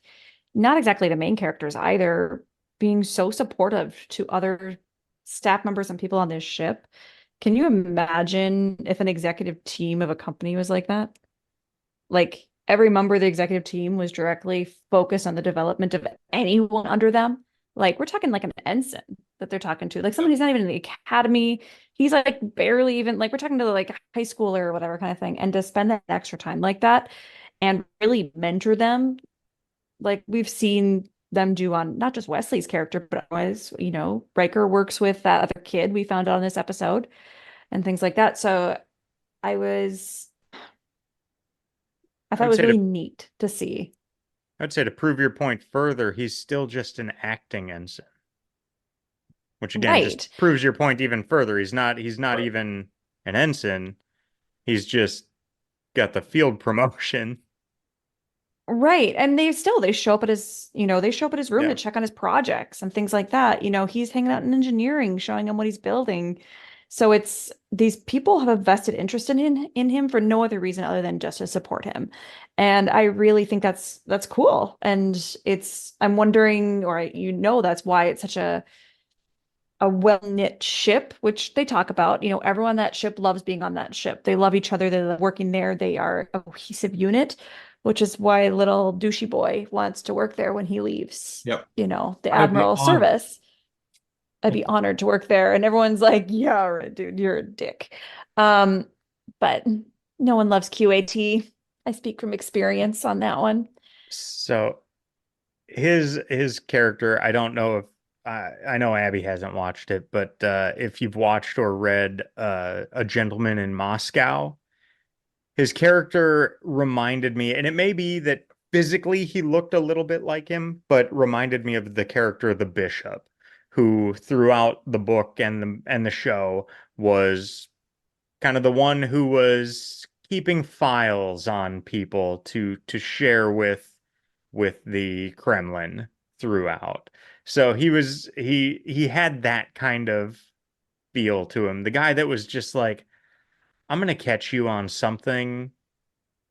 not exactly the main characters either, being so supportive to other staff members and people on this ship. Can you imagine if an executive team of a company was like that? Like every member of the executive team was directly focused on the development of anyone under them. Like we're talking like an ensign that they're talking to, like someone who's not even in the academy. He's like barely even like we're talking to like high schooler or whatever kind of thing. And to spend that extra time like that and really mentor them, like we've seen them do on not just Wesley's character, but otherwise, Riker works with that other kid we found out in this episode and things like that. So I was I I thought it would was say really to neat to see. I'd say to prove your point further, he's still just an acting ensign, which again just Right. proves your point even further. He's not Right. even an ensign. He's just got the field promotion. Right. And they show up at they show up at his room to Yeah. check on his projects and things like that. He's hanging out in engineering, showing him what he's building. So it's these people have a vested interest in him for no other reason other than just to support him. And I really think that's cool. And I'm wondering, or that's why it's such a well-knit ship, which they talk about. Everyone on that ship loves being on that ship. They love each other. They love working there. They are a cohesive unit, which is why little douchey boy wants to work there when he leaves, Yep. the I'd be admiral honored. service. I'd be honored to work there. And everyone's like, yeah, right, dude, you're a dick. Um, but no one loves QAT. I speak from experience on that one. So his character, I don't know if I know Abby hasn't watched it, but if you've watched or read A Gentleman in Moscow, his character reminded me, and it may be that physically he looked a little bit like him, but reminded me of the character of the bishop, who throughout the book and the show was kind of the one who was keeping files on people to share with the Kremlin throughout. So he had that kind of feel to him. The guy that was just like, I'm gonna catch you on something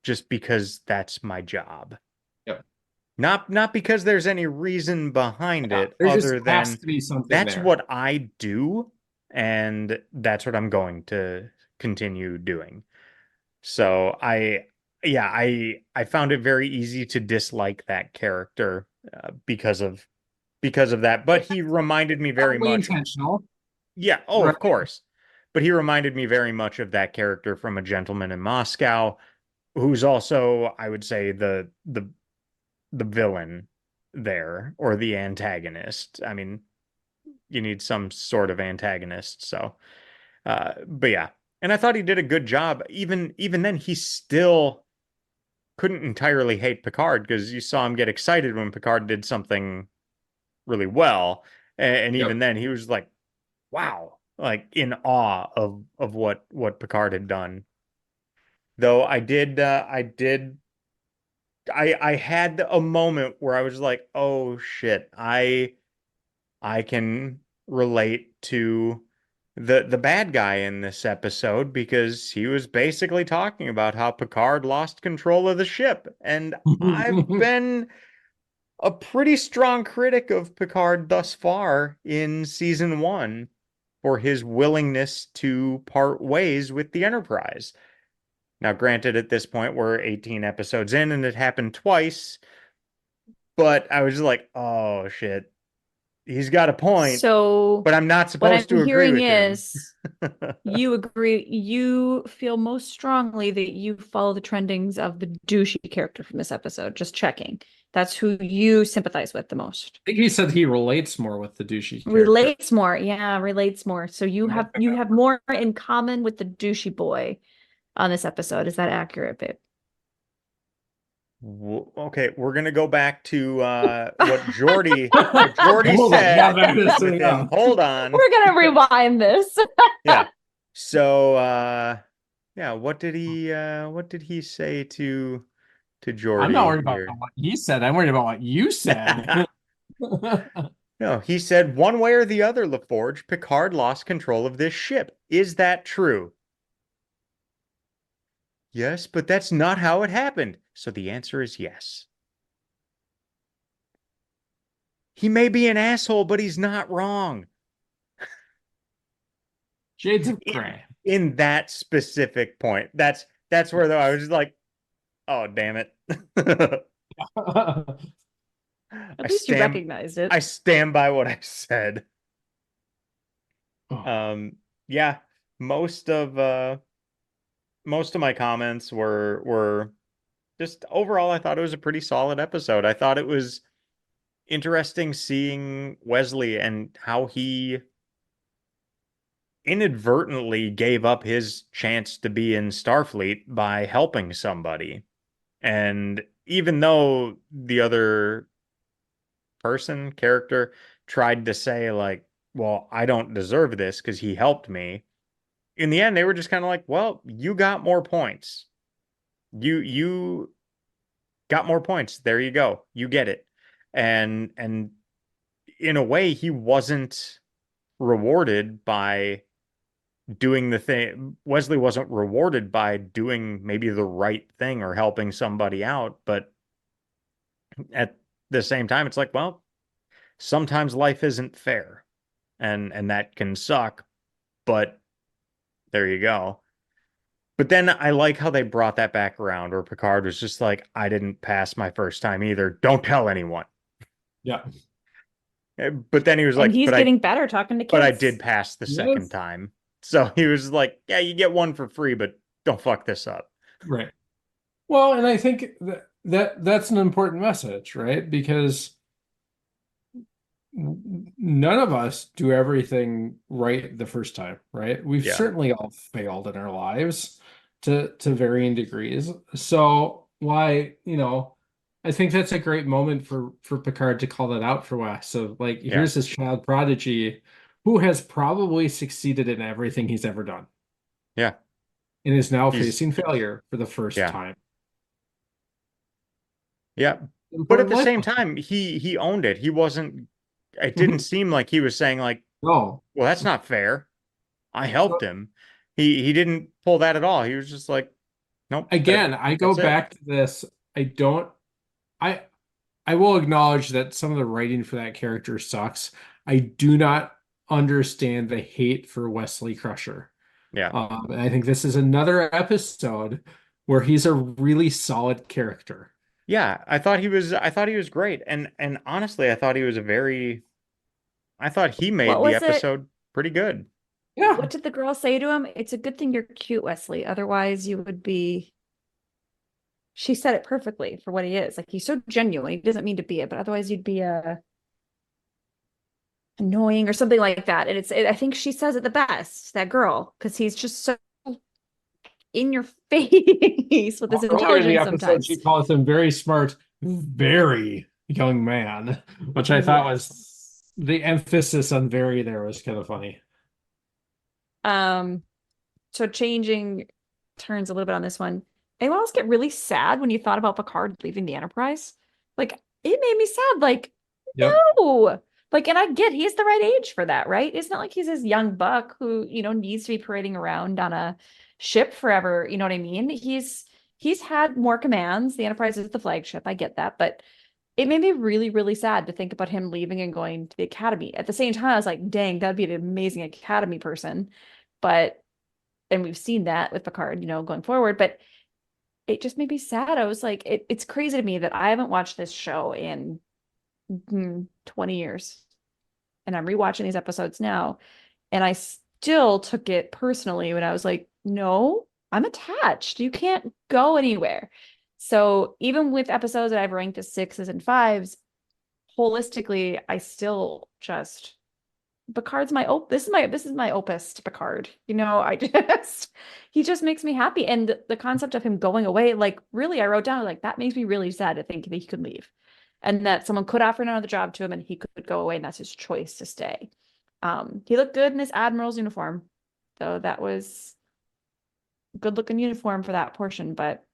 just because that's my job. Yep. Not because there's any reason behind Yeah. it There just other has than to be something that's there. what I do and that's what I'm going to continue doing. So I found it very easy to dislike that character because of that. But he reminded me very Probably much. intentional. Yeah, oh, Right. of course. But he reminded me very much of that character from A Gentleman in Moscow, who's also, I would say, the villain there, or the antagonist. I mean, you need some sort of antagonist. So, but yeah, and I thought he did a good job. Even then, he still couldn't entirely hate Picard because you saw him get excited when Picard did something really well, and even Yep. then, he was like, "Wow!" Like in awe of what Picard had done. Though I had a moment where I was like, "Oh shit, I can relate to the bad guy in this episode because he was basically talking about how Picard lost control of the ship. And I've been a pretty strong critic of Picard thus far in season 1 for his willingness to part ways with the Enterprise. Now, granted, at this point, we're 18 episodes in and it happened twice, but I was just like, oh shit, he's got a point, So but I'm not what supposed I'm to agree hearing with him. is you agree, you feel most strongly that you follow the trendings of the douchey character from this episode. Just checking. That's who you sympathize with the most. I think he said he relates more with the douchey character. Relates more. Yeah, relates more. So you have more in common with the douchey boy on this episode. Is that accurate, babe? Okay, we're gonna go back to what Geordi Hold on, said now that is with him. enough. Hold on. We're gonna rewind this. Yeah. So yeah, what did he say to I'm not Geordi worried about here? what he said. I'm worried about what you said. No, he said one way or the other, LaForge, Picard lost control of this ship. Is that true? Yes, but that's not how it happened. So the answer is yes. He may be an asshole, but he's not wrong. Shades of In, gray. in that specific point. That's where though I was just like, oh damn it. I At least you stand recognized it. I stand by what I said. Oh, Yeah, most of my comments were just overall I thought it was a pretty solid episode. I thought it was interesting seeing Wesley and how he inadvertently gave up his chance to be in Starfleet by helping somebody. And even though the other character tried to say like, well, I don't deserve this because he helped me. In the end, they were just kind of like, well, you got more points. You got more points. There you go. You get it. And in a way, he wasn't rewarded by doing the thing. Wesley wasn't rewarded by doing maybe the right thing or helping somebody out, but at the same time, it's like, well, sometimes life isn't fair, and that can suck, but there you go. But then I like how they brought that back around, where Picard was just like, I didn't pass my first time either. Don't tell anyone. yeah. But then he was And like, he's getting better talking to but I kids. did pass the second Yes. time. So he was like, yeah, you get one for free, but don't fuck this up. Right. Well, and I think that's an important message, right? Because none of us do everything right the first time, right? We've Yeah. certainly all failed in our lives to varying degrees. So why, I think that's a great moment for Picard to call that out for Wes. So like, Yeah. here's this child prodigy who has probably succeeded in everything he's ever done Yeah. and is now He's facing failure for the first yeah. time. Yeah. But at Important the life same lesson. time, he owned it. He wasn't it didn't Mhm. seem like he was saying like, No. well, that's not fair. I So helped him. He didn't pull that at all. He was just like, nope, again, I go that's it. back to this. I don't I I will acknowledge that some of the writing for that character sucks. I do not understand the hate for Wesley Crusher. Yeah. And I think this is another episode where he's a really solid character. Yeah, I thought he was great. And honestly, I thought he made What the was it? episode pretty good. Yeah. What did the girl say to him? It's a good thing you're cute, Wesley. Otherwise, you would be. She said it perfectly for what he is. Like, he's so genuine. He doesn't mean to be it, but otherwise you'd be annoying or something like that. And I think she says it the best, that girl, because he's just so in your face with his Earlier in the intelligence episode, sometimes. she calls him very smart, very young man, which I thought was the emphasis on very there was kind of funny. So changing turns a little bit on this one. Anyone else get really sad when you thought about Picard leaving the Enterprise? Like, it made me sad. Like, Yep. no. Like, and I get he's the right age for that, right? It's not like he's this young buck who, needs to be parading around on a ship forever. You know what I mean? He's had more commands. The Enterprise is the flagship. I get that, but it made me really, really sad to think about him leaving and going to the Academy. At the same time, I was like, dang, that'd be an amazing Academy person. But, and we've seen that with Picard, going forward, but it just made me sad. I was like, it's crazy to me that I haven't watched this show in 20 years. And I'm rewatching these episodes now. And I still took it personally when I was like, no, I'm attached. You can't go anywhere. So even with episodes that I've ranked as 6s and 5s, holistically, I still just Picard's this is my opus to Picard. He just makes me happy. And the concept of him going away, like really, I wrote down like that makes me really sad to think that he could leave. And that someone could offer another job to him and he could go away and that's his choice to stay. He looked good in his admiral's uniform. So that was a good looking uniform for that portion, but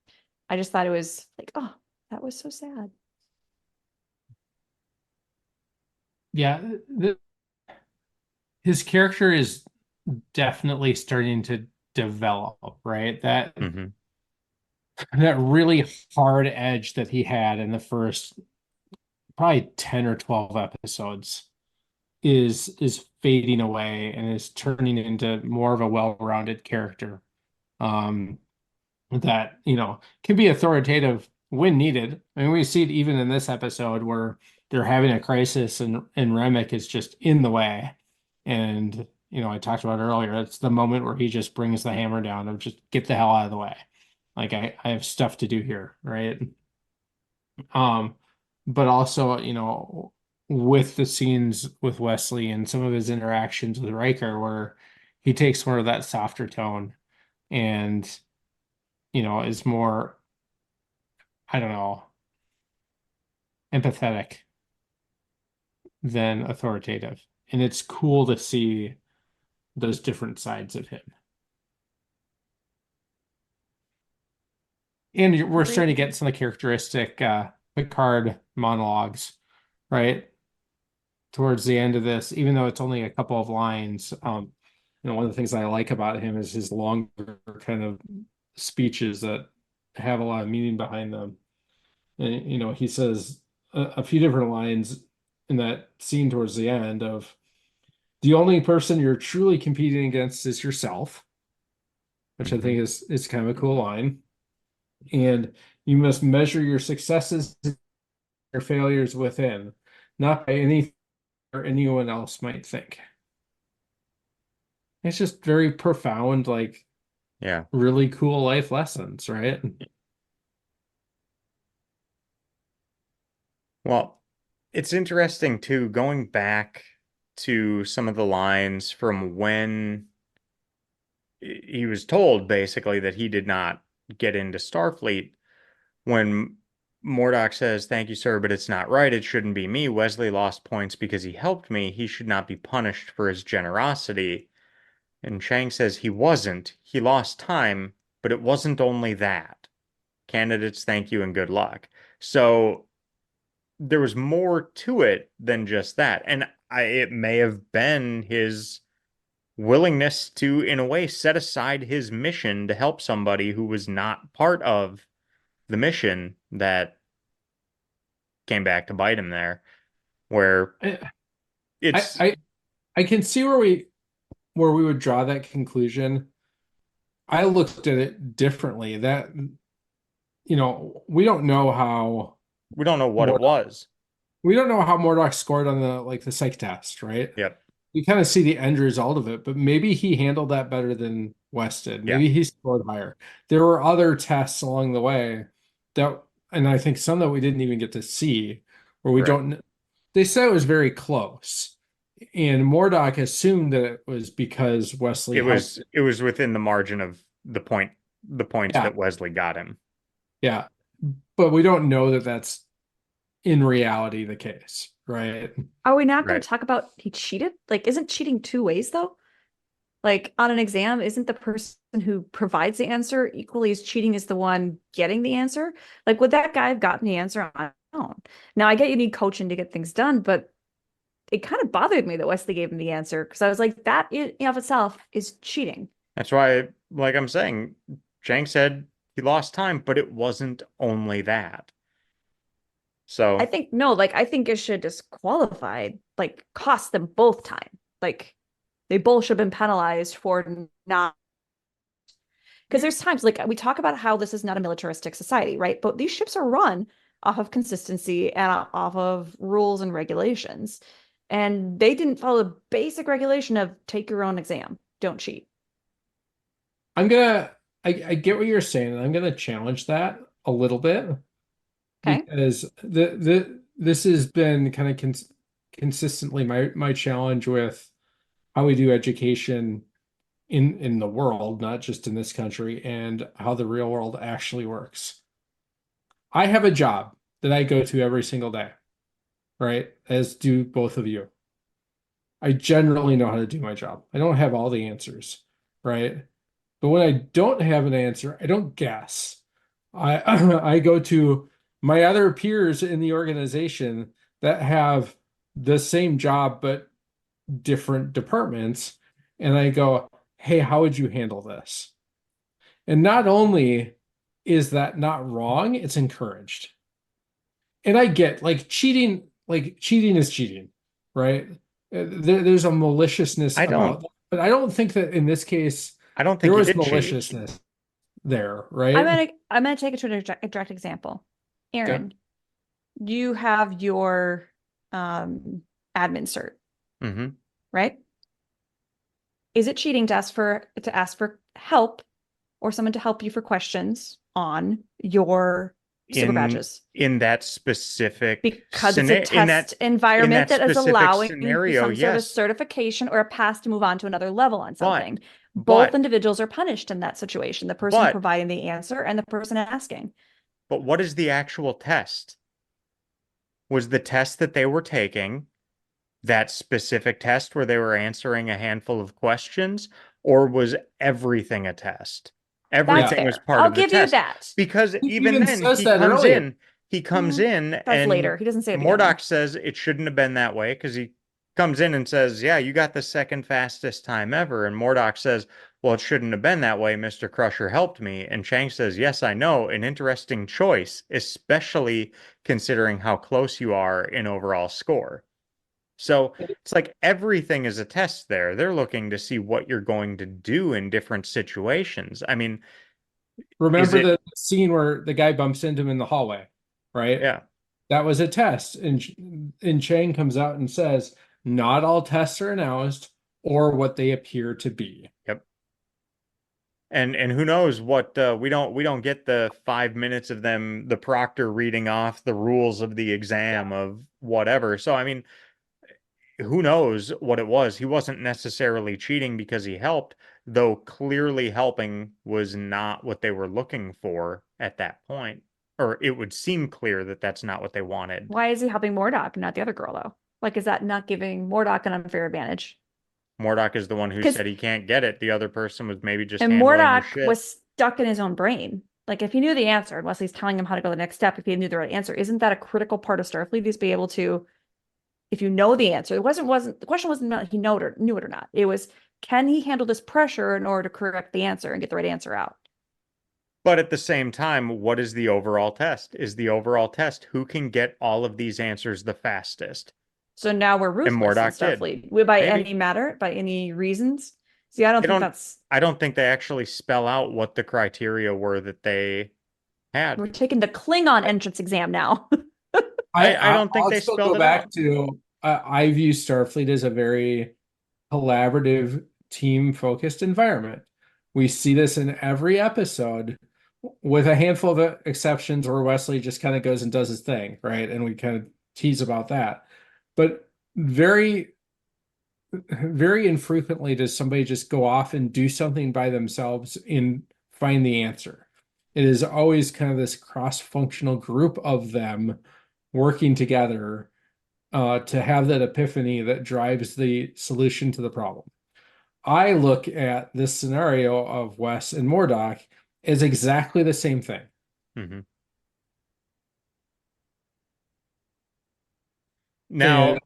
I just thought it was like, oh, that was so sad. Yeah, his character is definitely starting to develop, right? That Mm-hmm. that really hard edge that he had in the first probably 10 or 12 episodes is fading away and is turning into more of a well-rounded character. That, can be authoritative when needed. I mean, we see it even in this episode where they're having a crisis and Remick is just in the way. And, I talked about earlier, it's the moment where he just brings the hammer down of just get the hell out of the way. Like I have stuff to do here, right? But also, with the scenes with Wesley and some of his interactions with Riker where he takes more of that softer tone and, is more, I don't know, empathetic than authoritative. And it's cool to see those different sides of him. And we're starting to get some of the characteristic Picard monologues, right? Towards the end of this, even though it's only a couple of lines, one of the things I like about him is his longer kind of speeches that have a lot of meaning behind them. And, he says a few different lines in that scene towards the end of the only person you're truly competing against is yourself, which I think is kind of a cool line. And you must measure your successes and your failures within, not by anything or anyone else might think. It's just very profound, like, Yeah. really cool life lessons, right? Well, it's interesting too, going back to some of the lines from when he was told basically that he did not get into Starfleet. When Murdoch says, "Thank you, sir, but it's not right. It shouldn't be me. Wesley lost points because he helped me. He should not be punished for his generosity." And Chang says he wasn't. He lost time, but it wasn't only that. Candidates, thank you and good luck. So there was more to it than just that. And it may have been his willingness to, in a way, set aside his mission to help somebody who was not part of the mission that came back to bite him there, where it's I can see where we would draw that conclusion. I looked at it differently. That, we don't know how we don't know what it was. we don't know how Murdoch scored on the psych test, right? Yep. you kind of see the end result of it, but maybe he handled that better than West did. Yeah. Maybe he scored higher. There were other tests along the way that, and I think some that we didn't even get to see, where we Right. don't. They said it was very close, and Murdoch assumed that it was because Wesley helped. It was within the margin of the points Yeah, that Wesley got him. yeah, but we don't know that that's in reality the case, right? Are we not going Right. to talk about he cheated? Like, isn't cheating two ways though? Like on an exam, isn't the person who provides the answer equally as cheating as the one getting the answer? Like, would that guy have gotten the answer on his own? Now, I get you need coaching to get things done, but it kind of bothered me that Wesley gave him the answer because I was like, that in and of itself is cheating. That's why, like I'm saying, Chang said he lost time, but it wasn't only that. So I think no, like I think it should disqualify, like cost them both time. Like they both should have been penalized for not, because there's times like we talk about how this is not a militaristic society, right? But these ships are run off of consistency and off of rules and regulations. And they didn't follow the basic regulation of take your own exam, don't cheat. I get what you're saying, and I'm gonna challenge that a little bit Okay. because this has been kind of consistently my challenge with how we do education in the world, not just in this country, and how the real world actually works. I have a job that I go to every single day, right? As do both of you. I generally know how to do my job. I don't have all the answers, right? But when I don't have an answer, I don't guess. I I go to my other peers in the organization that have the same job but different departments, and I go, "Hey, how would you handle this?" And not only is that not wrong, it's encouraged. And I get like cheating is cheating, right? There's a maliciousness I about don't that, but I don't think that in this case I don't there think he was did cheat. maliciousness there, right? I'm gonna take it to a direct example. Okay. Aaron, you have your admin cert, Mm-hmm. right? Is it cheating to ask for help or someone to help you for questions on your super badges? In that specific Because it's a in that test environment that is specific allowing scenario, some sort of yes. certification or a pass to move on to another level on something. But Both individuals are punished in that situation, the person providing the answer and the person asking. But what is the actual test? Was the test that they were taking that specific test where they were answering a handful of questions, or was everything a test? That's Everything fair. was part I'll of the give you test. that. Because He even even then says he that comes earlier. in, That's and later. He doesn't say it at the Murdoch beginning. says it shouldn't have been that way because he comes in and says, "Yeah, you got the second fastest time ever." And Murdoch says, "Well, it shouldn't have been that way. Mr. Crusher helped me." And Chang says, "Yes, I know. An interesting choice, especially considering how close you are in overall score." So it's like everything is a test there. They're looking to see what you're going to do in different situations. I mean, Remember the scene where the guy bumps into him in the hallway, right? yeah. That was a test. And Chang comes out and says, not all tests are announced or what they appear to be. Yep. And who knows what we don't get the 5 minutes of them, the proctor reading off the rules of the exam of whatever. So I mean, who knows what it was? He wasn't necessarily cheating because he helped, though clearly helping was not what they were looking for at that point. Or it would seem clear that that's not what they wanted. Why is he helping Murdoch and not the other girl, though? Like, is that not giving Murdoch an unfair advantage? Murdoch is the one who said he can't get it. The other person was maybe just And handling the Murdoch shit. was stuck in his own brain. Like, if he knew the answer, unless he's telling him how to go to the next step, if he knew the right answer, isn't that a critical part of Starfleet? Is be able to, if you know the answer, the question wasn't not he knew it or not. It was, can he handle this pressure in order to correct the answer and get the right answer out? But at the same time, what is the overall test? Is the overall test who can get all of these answers the fastest? So now we're ruthless in Murdoch Starfleet. did. By Maybe. any matter, by any reasons. See, I don't think they actually spell out what the criteria were that they had. We're taking the Klingon entrance exam now. I don't think I'll they still spelled go it back out. to I view Starfleet as a very collaborative, team-focused environment. We see this in every episode, with a handful of exceptions where Wesley just kind of goes and does his thing, right? And we kind of tease about that. But very, very infrequently does somebody just go off and do something by themselves and find the answer. It is always kind of this cross-functional group of them working together to have that epiphany that drives the solution to the problem. I look at this scenario of Wes and Murdoch as exactly the same thing. Mm-hmm. And Now,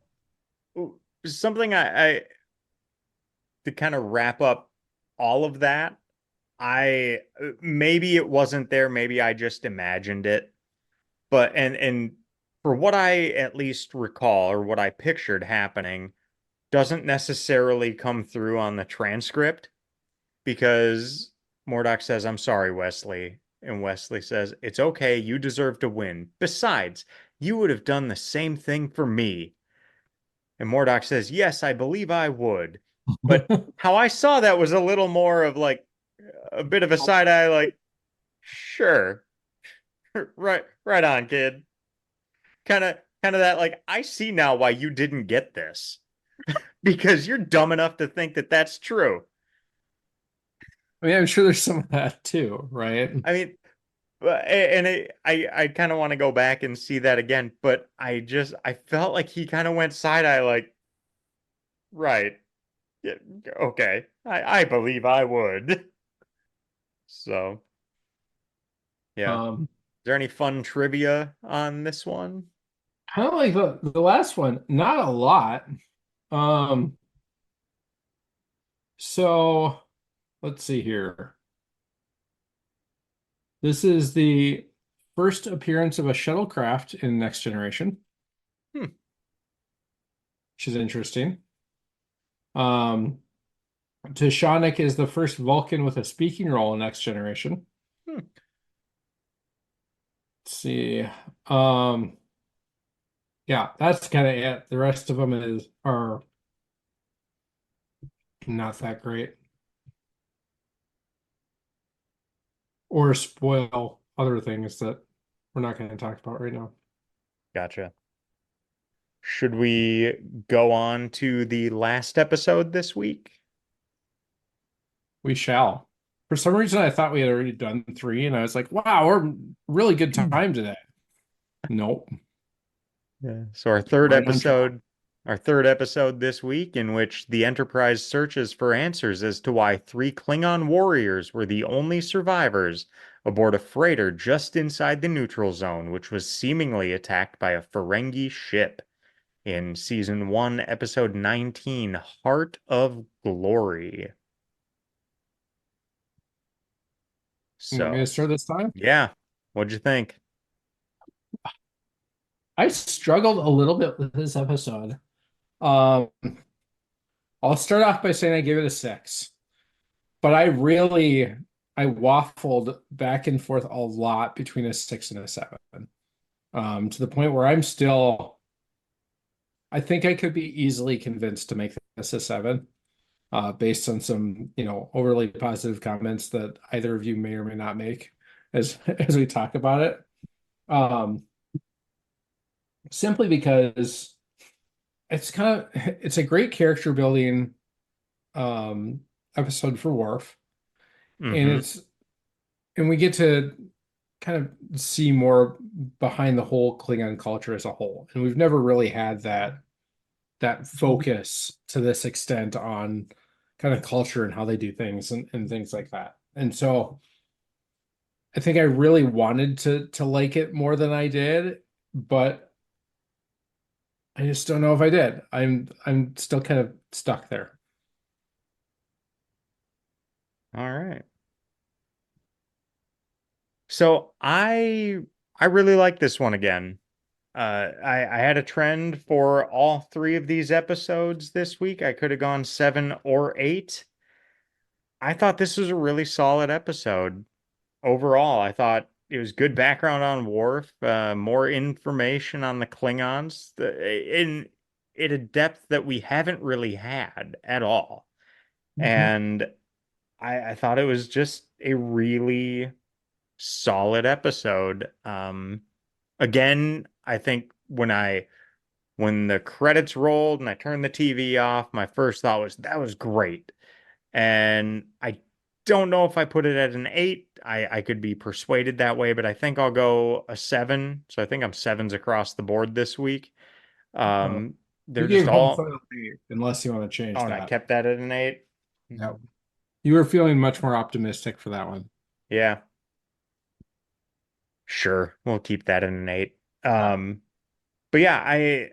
something I to kind of wrap up all of that, I maybe it wasn't there, maybe I just imagined it, but and for what I at least recall or what I pictured happening doesn't necessarily come through on the transcript because Murdoch says, "I'm sorry, Wesley." And Wesley says, "It's okay, you deserve to win. Besides, you would have done the same thing for me." And Murdoch says, "Yes, I believe I would." But how I saw that was a little more of like a bit of a side eye, like, sure, right on, kid. Kind of that, like, I see now why you didn't get this because you're dumb enough to think that that's true. I mean, I'm sure there's some of that too, right? I mean, I kind of want to go back and see that again, but I felt like he kind of went side eye, like, right, yeah, okay, I believe I would. So, yeah. Is Um, there any fun trivia on this one? Kind of like the last one, not a lot. Um, so let's see here. This is the first appearance of a shuttlecraft in Next Generation, Hmm. which is interesting. Um, Tashanik is the first Vulcan with a speaking role in Next Generation. Hmm. Let's see. Um, yeah, that's kind of it. The rest of them are not that great or spoil other things that we're not going to talk about right now. Gotcha. Should we go on to the last episode this week? We shall. For some reason, I thought we had already done three, and I was like, wow, we're really good time today. Nope. Yeah. So Right on track. our third episode this week, in which the Enterprise searches for answers as to why three Klingon warriors were the only survivors aboard a freighter just inside the neutral zone, which was seemingly attacked by a Ferengi ship in season 1, episode 19, Heart of Glory. You want me to So, start this time? yeah, what'd you think? I struggled a little bit with this episode. Um, I'll start off by saying I gave it a 6, but I waffled back and forth a lot between a 6 and a 7. To the point where I think I could be easily convinced to make this a 7, based on some, overly positive comments that either of you may or may not make as as we talk about it. Um, Simply because it's a great character building um episode for Worf, and Mm-hmm. we get to kind of see more behind the whole Klingon culture as a whole. And we've never really had that focus to this extent on kind of culture and how they do things and things like that. And so I think I really wanted to like it more than I did, but I just don't know if I did. I'm still kind of stuck there. All right. So I really like this one again. I had a trend for all three of these episodes this week. I could have gone 7 or 8. I thought this was a really solid episode overall. I thought it was good background on Worf, more information on the Klingons. at a depth that we haven't really had at all. Mhm. And I thought it was just a really solid episode. Again, I think when the credits rolled and I turned the TV off, my first thought was that was great. And I don't know if I put it at an 8. I could be persuaded that way, but I think I'll go a 7. So I think I'm sevens across the board this week. Oh, Um, you they're just gave Home all. Final 8, unless you want to Oh, change and I that. kept that at an 8. Yep. You were feeling much more optimistic for that one. Yeah, sure. We'll keep that at an 8. Yeah. But yeah, I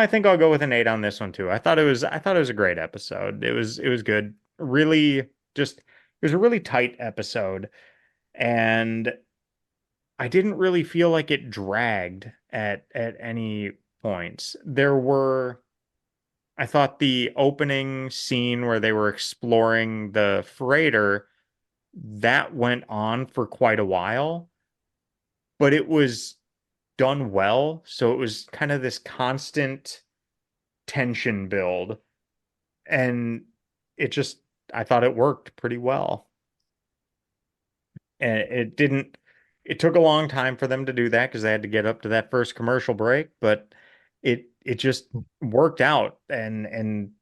think I'll go with an 8 on this one too. I thought it was a great episode. It was good. Really just it was a really tight episode, and I didn't really feel like it dragged at any points. I thought the opening scene where they were exploring the freighter, that went on for quite a while, but it was done well. So it was kind of this constant tension build. And it just, I thought it worked pretty well. And it took a long time for them to do that because they had to get up to that first commercial break, but it just worked out. And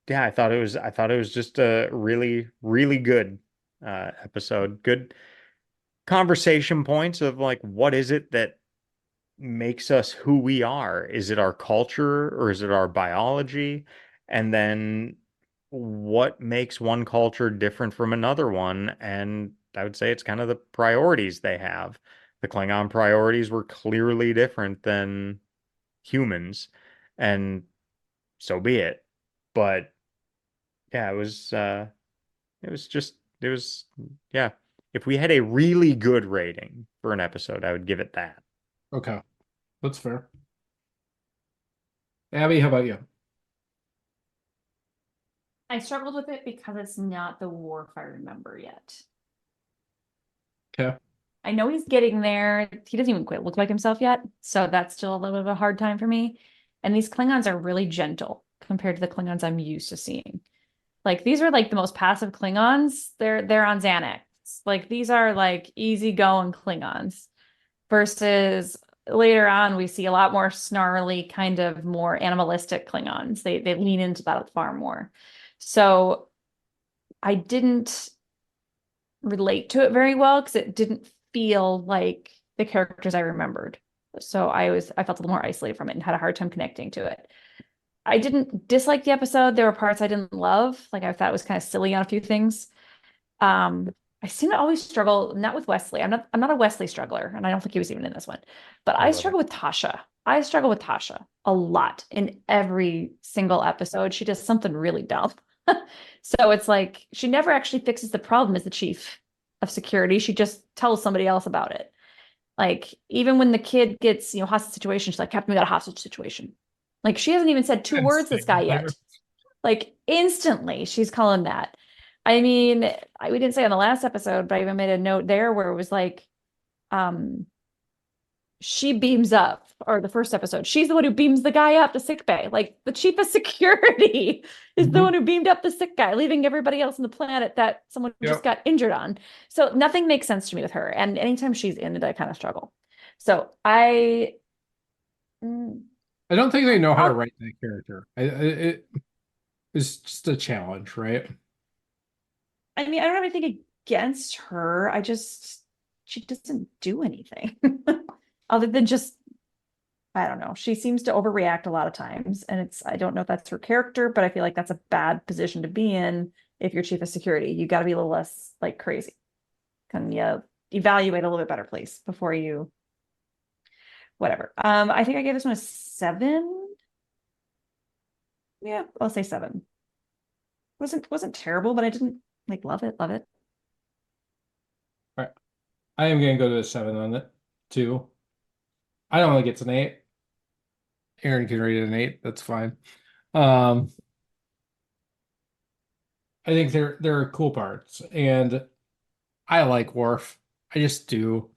yeah, I thought it was just a really, really good episode. Good conversation points of like, what is it that makes us who we are? Is it our culture or is it our biology? And then what makes one culture different from another one? And I would say it's kind of the priorities they have. The Klingon priorities were clearly different than humans, and so be it. But yeah, it was yeah. If we had a really good rating for an episode, I would give it that. Okay. That's fair. Abby, how about you? I struggled with it because it's not the Worf I remember yet. Okay. I know he's getting there. He doesn't even quite look like himself yet. So that's still a little bit of a hard time for me. And these Klingons are really gentle compared to the Klingons I'm used to seeing. Like these are like the most passive Klingons. They're on Xanax. Like these are like easygoing Klingons versus later on we see a lot more snarly, kind of more animalistic Klingons. They lean into that far more. So I didn't relate to it very well because it didn't feel like the characters I remembered. So I felt a little more isolated from it and had a hard time connecting to it. I didn't dislike the episode. There were parts I didn't love. Like I thought it was kind of silly on a few things. I seem to always struggle, not with Wesley. I'm not a Wesley struggler, and I don't think he was even in this one. But I I love it. struggle with Tasha. I struggle with Tasha a lot in every single episode. She does something really dumb. So it's like she never actually fixes the problem as the chief of security. She just tells somebody else about it. Like even when the kid gets, hostage situation, she's like, Captain, we got a hostage situation. Like she hasn't even said two words to this guy Instantly. yet. Like instantly she's calling that. I mean, we didn't say on the last episode, but I even made a note there where it was like, um, she beams up, or the first episode, she's the one who beams the guy up to sick bay. Like the chief of security is the Mhm. one who beamed up the sick guy, leaving everybody else on the planet that someone just Yep. got injured on. So nothing makes sense to me with her. And anytime she's in it, I kind of struggle. So mm, I don't think they know how to I'll, write that character. It's just a challenge, right? I mean, I don't have anything against her. She doesn't do anything other than just, I don't know. She seems to overreact a lot of times. And I don't know if that's her character, but I feel like that's a bad position to be in if you're chief of security. You got to be a little less like crazy. Can you evaluate a little bit better, please, before you, whatever. I think I gave this one a 7. Yeah, I'll say 7. Wasn't terrible, but I didn't like love it. Love it. All right. I am going to go to a 7 on it, too. I don't think it's an 8. Aaron can rate it an 8. That's fine. Um, I think there are cool parts, and I like Worf. I just do.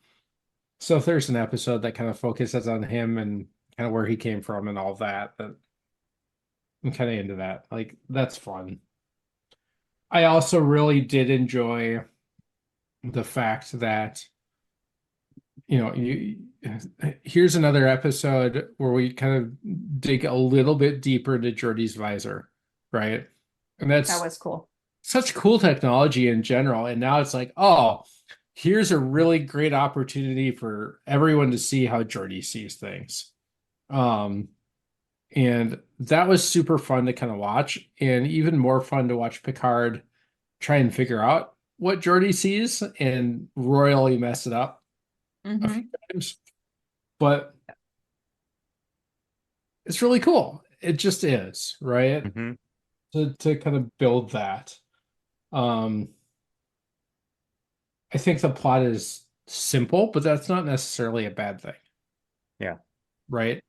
So if there's an episode that kind of focuses on him and kind of where he came from and all that. But I'm kind of into that. Like, that's fun. I also really did enjoy the fact that, you here's another episode where we kind of dig a little bit deeper into Geordi's visor, right? And That that's was cool. such cool technology in general. And now it's like, oh, here's a really great opportunity for everyone to see how Geordi sees things. Um, and that was super fun to kind of watch, and even more fun to watch Picard try and figure out what Geordi sees and royally mess it up a few times. But it's really cool. It just is, right? Mm-hmm. To kind of build that. Um, I think the plot is simple, but that's not necessarily a bad thing, Yeah. right?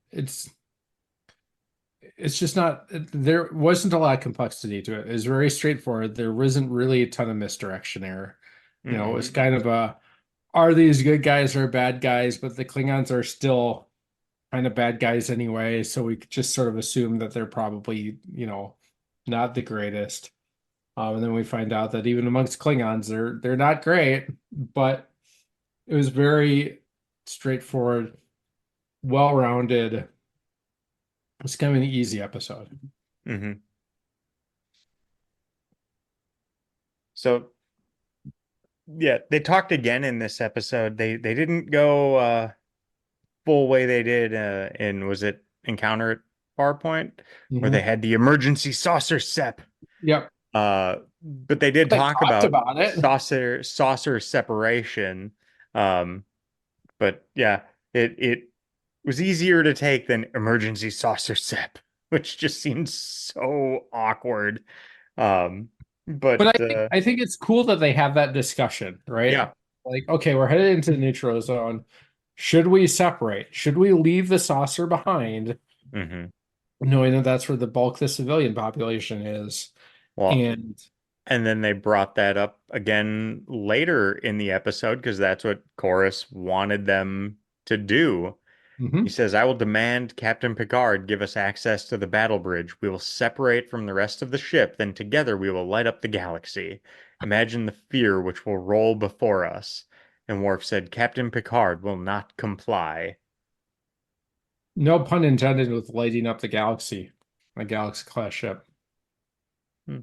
It's just not, there wasn't a lot of complexity to it. It was very straightforward. There wasn't really a ton of misdirection there. It was Mm-mm. kind of are these good guys or bad guys? But the Klingons are still kind of bad guys anyway. So we could just sort of assume that they're probably, not the greatest. And then we find out that even amongst Klingons, they're not great, but it was very straightforward, well-rounded. It's kind of an easy episode. Mm-hmm. So yeah, they talked again in this episode. They didn't go full way they did in, was it Encounter at Farpoint, where they Mhm. had the emergency saucer sep. Yep. But they did They talk talked about about it. saucer separation. Um, but yeah, it was easier to take than emergency saucer sep, which just seems so awkward. Um, But but I think it's cool that they have that discussion, right? yeah. Like, okay, we're headed into the neutral zone. Should we separate? Should we leave the saucer behind, Hmm. knowing that that's where the bulk of the civilian population is? Well, And and then they brought that up again later in the episode because that's what Chorus wanted them to do. He mhm. says, I will demand Captain Picard give us access to the battle bridge. We will separate from the rest of the ship, then together we will light up the galaxy. Imagine the fear which will roll before us. And Worf said, Captain Picard will not comply. No pun intended with lighting up the galaxy, a galaxy class ship. Hmm.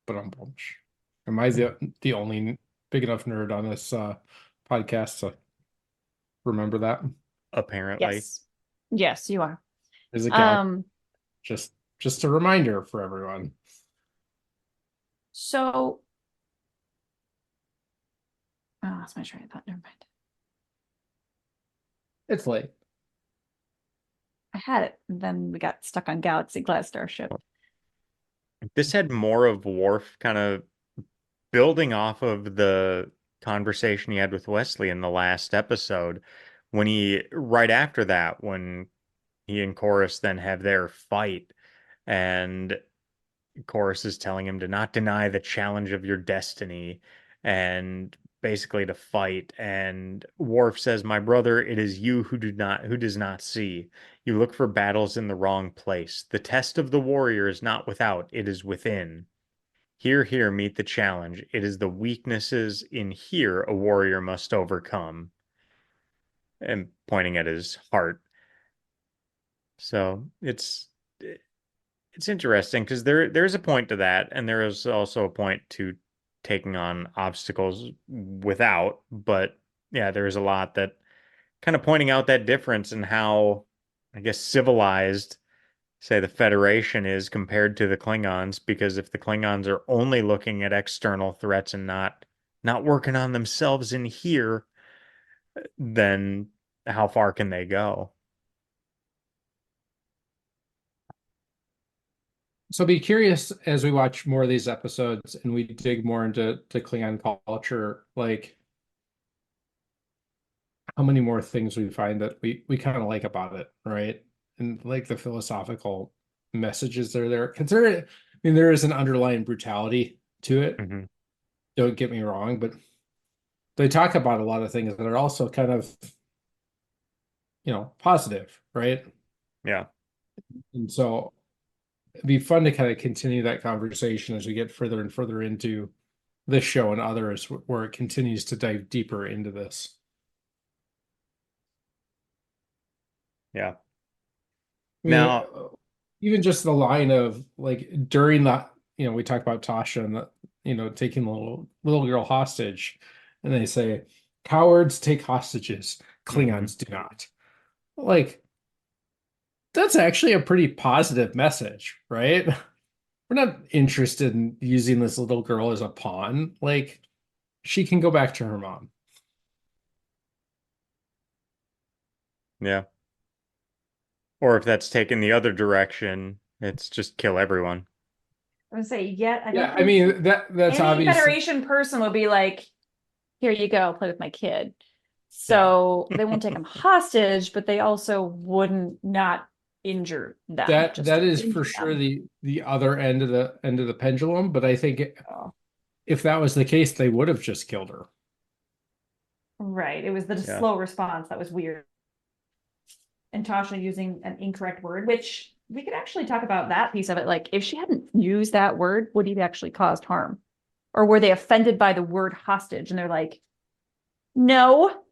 But I'm bullish. Am I the only big enough nerd on this podcast to remember that? Apparently. Yes. Yes, you are. Is a galaxy Um, just just a reminder for everyone. so oh, that's my train of thought. Never mind. It's late. I had it, and then we got stuck on Galaxy Class Starship. This had more of Worf kind of building off of the conversation he had with Wesley in the last episode, when right after that, when he and Chorus then have their fight, and Chorus is telling him to not deny the challenge of your destiny and basically to fight. And Worf says, My brother, it is you who does not see. You look for battles in the wrong place. The test of the warrior is not without, it is within. Here, meet the challenge. It is the weaknesses in here a warrior must overcome. And pointing at his heart. So it's interesting because there's a point to that, and there is also a point to taking on obstacles without. But yeah, there's a lot that kind of pointing out that difference in how, I guess, civilized, say, the Federation is compared to the Klingons. Because if the Klingons are only looking at external threats and not working on themselves in here, then how far can they go? So be curious as we watch more of these episodes and we dig more into Klingon culture, like how many more things we find that we kind of like about it, right? And like the philosophical messages that are there. Consider it, I mean, there is an underlying brutality to it. Hmm. Don't get me wrong, but they talk about a lot of things that are also kind of, positive, right? Yeah. And so it'd be fun to kind of continue that conversation as we get further and further into this show and others where it continues to dive deeper into this. Yeah. I mean, Now, even just the line of like during the, we talk about Tasha and the, taking the little girl hostage, and they say, cowards take hostages, mhm. Klingons do not. Like, that's actually a pretty positive message, right? We're not interested in using this little girl as a pawn. Like, she can go back to her mom. Yeah. Or if that's taken the other direction, it's just kill everyone. I would say, yeah, I don't Yeah, I think mean that's any obviously. Federation person would be like, here you go, play with my kid. Yeah. So they won't take him hostage, but they also wouldn't not injure them, That just that to is for injure sure them. the other end of the pendulum, but I think Oh, if that was the case, they would have just killed her. right. It was the Yeah. slow response that was weird. And Tasha using an incorrect word, which we could actually talk about that piece of it. Like, if she hadn't used that word, would he have actually caused harm? Or were they offended by the word hostage? And they're like, no,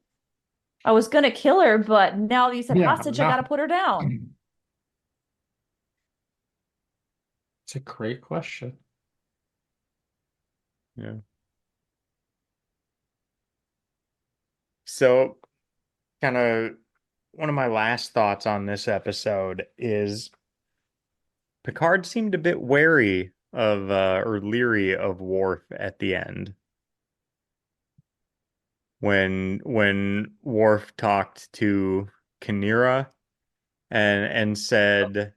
I was gonna kill her, but now that you said Yeah, hostage, I no. gotta put her down. It's a great question. Yeah. So, kind of one of my last thoughts on this episode is Picard seemed a bit wary of or leery of Worf at the end when Worf talked to Kynira and said,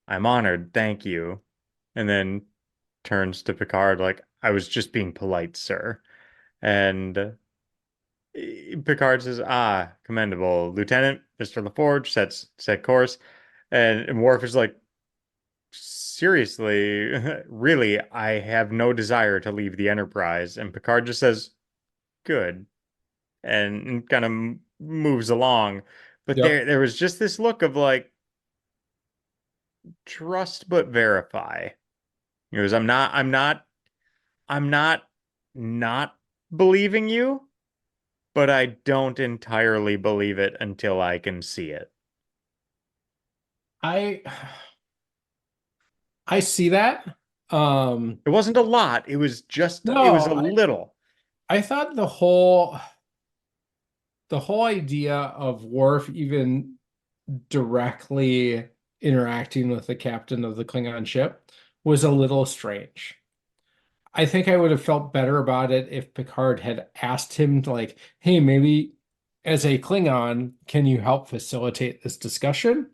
"I'm honored, thank you," and then turns to Picard like, "I was just being polite, sir." And Picard says, "Ah, commendable, Lieutenant." Mr. LaForge set course, and Worf is like, "Seriously, really, I have no desire to leave the Enterprise." And Picard just says, "Good," and kind of moves along. But Yep. there was just this look of like trust but verify. He goes, I'm not not believing you, but I don't entirely believe it until I can see it. I I see that. Um, It wasn't a lot. It was no, a little. I thought the whole idea of Worf even directly interacting with the captain of the Klingon ship was a little strange. I think I would have felt better about it if Picard had asked him to like, hey, maybe as a Klingon, can you help facilitate this discussion?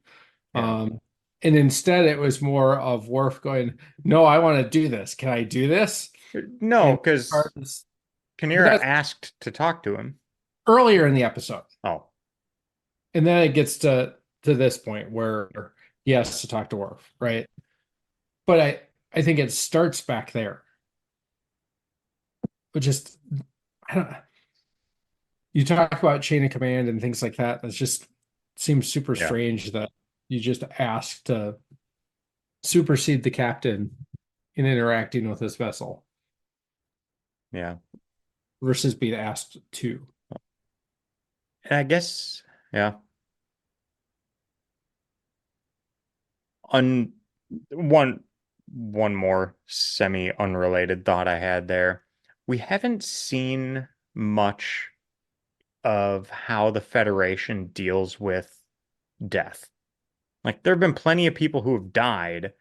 Yeah. Um, and instead it was more of Worf going, no, I want to do this. Can I do this? No, And Picard because is, but Kynira that's asked to talk to him. earlier in the episode. Oh, And then it gets to this point where he has to talk to Worf, right? But I think it starts back there. But just I don't you talk about chain of command and things like that. That just seems super yeah. strange that you just ask to supersede the captain in interacting with this vessel Yeah. versus being asked to. And I guess, yeah. Un one one more semi-unrelated thought I had there. We haven't seen much of how the Federation deals with death. Like there have been plenty of people who have died,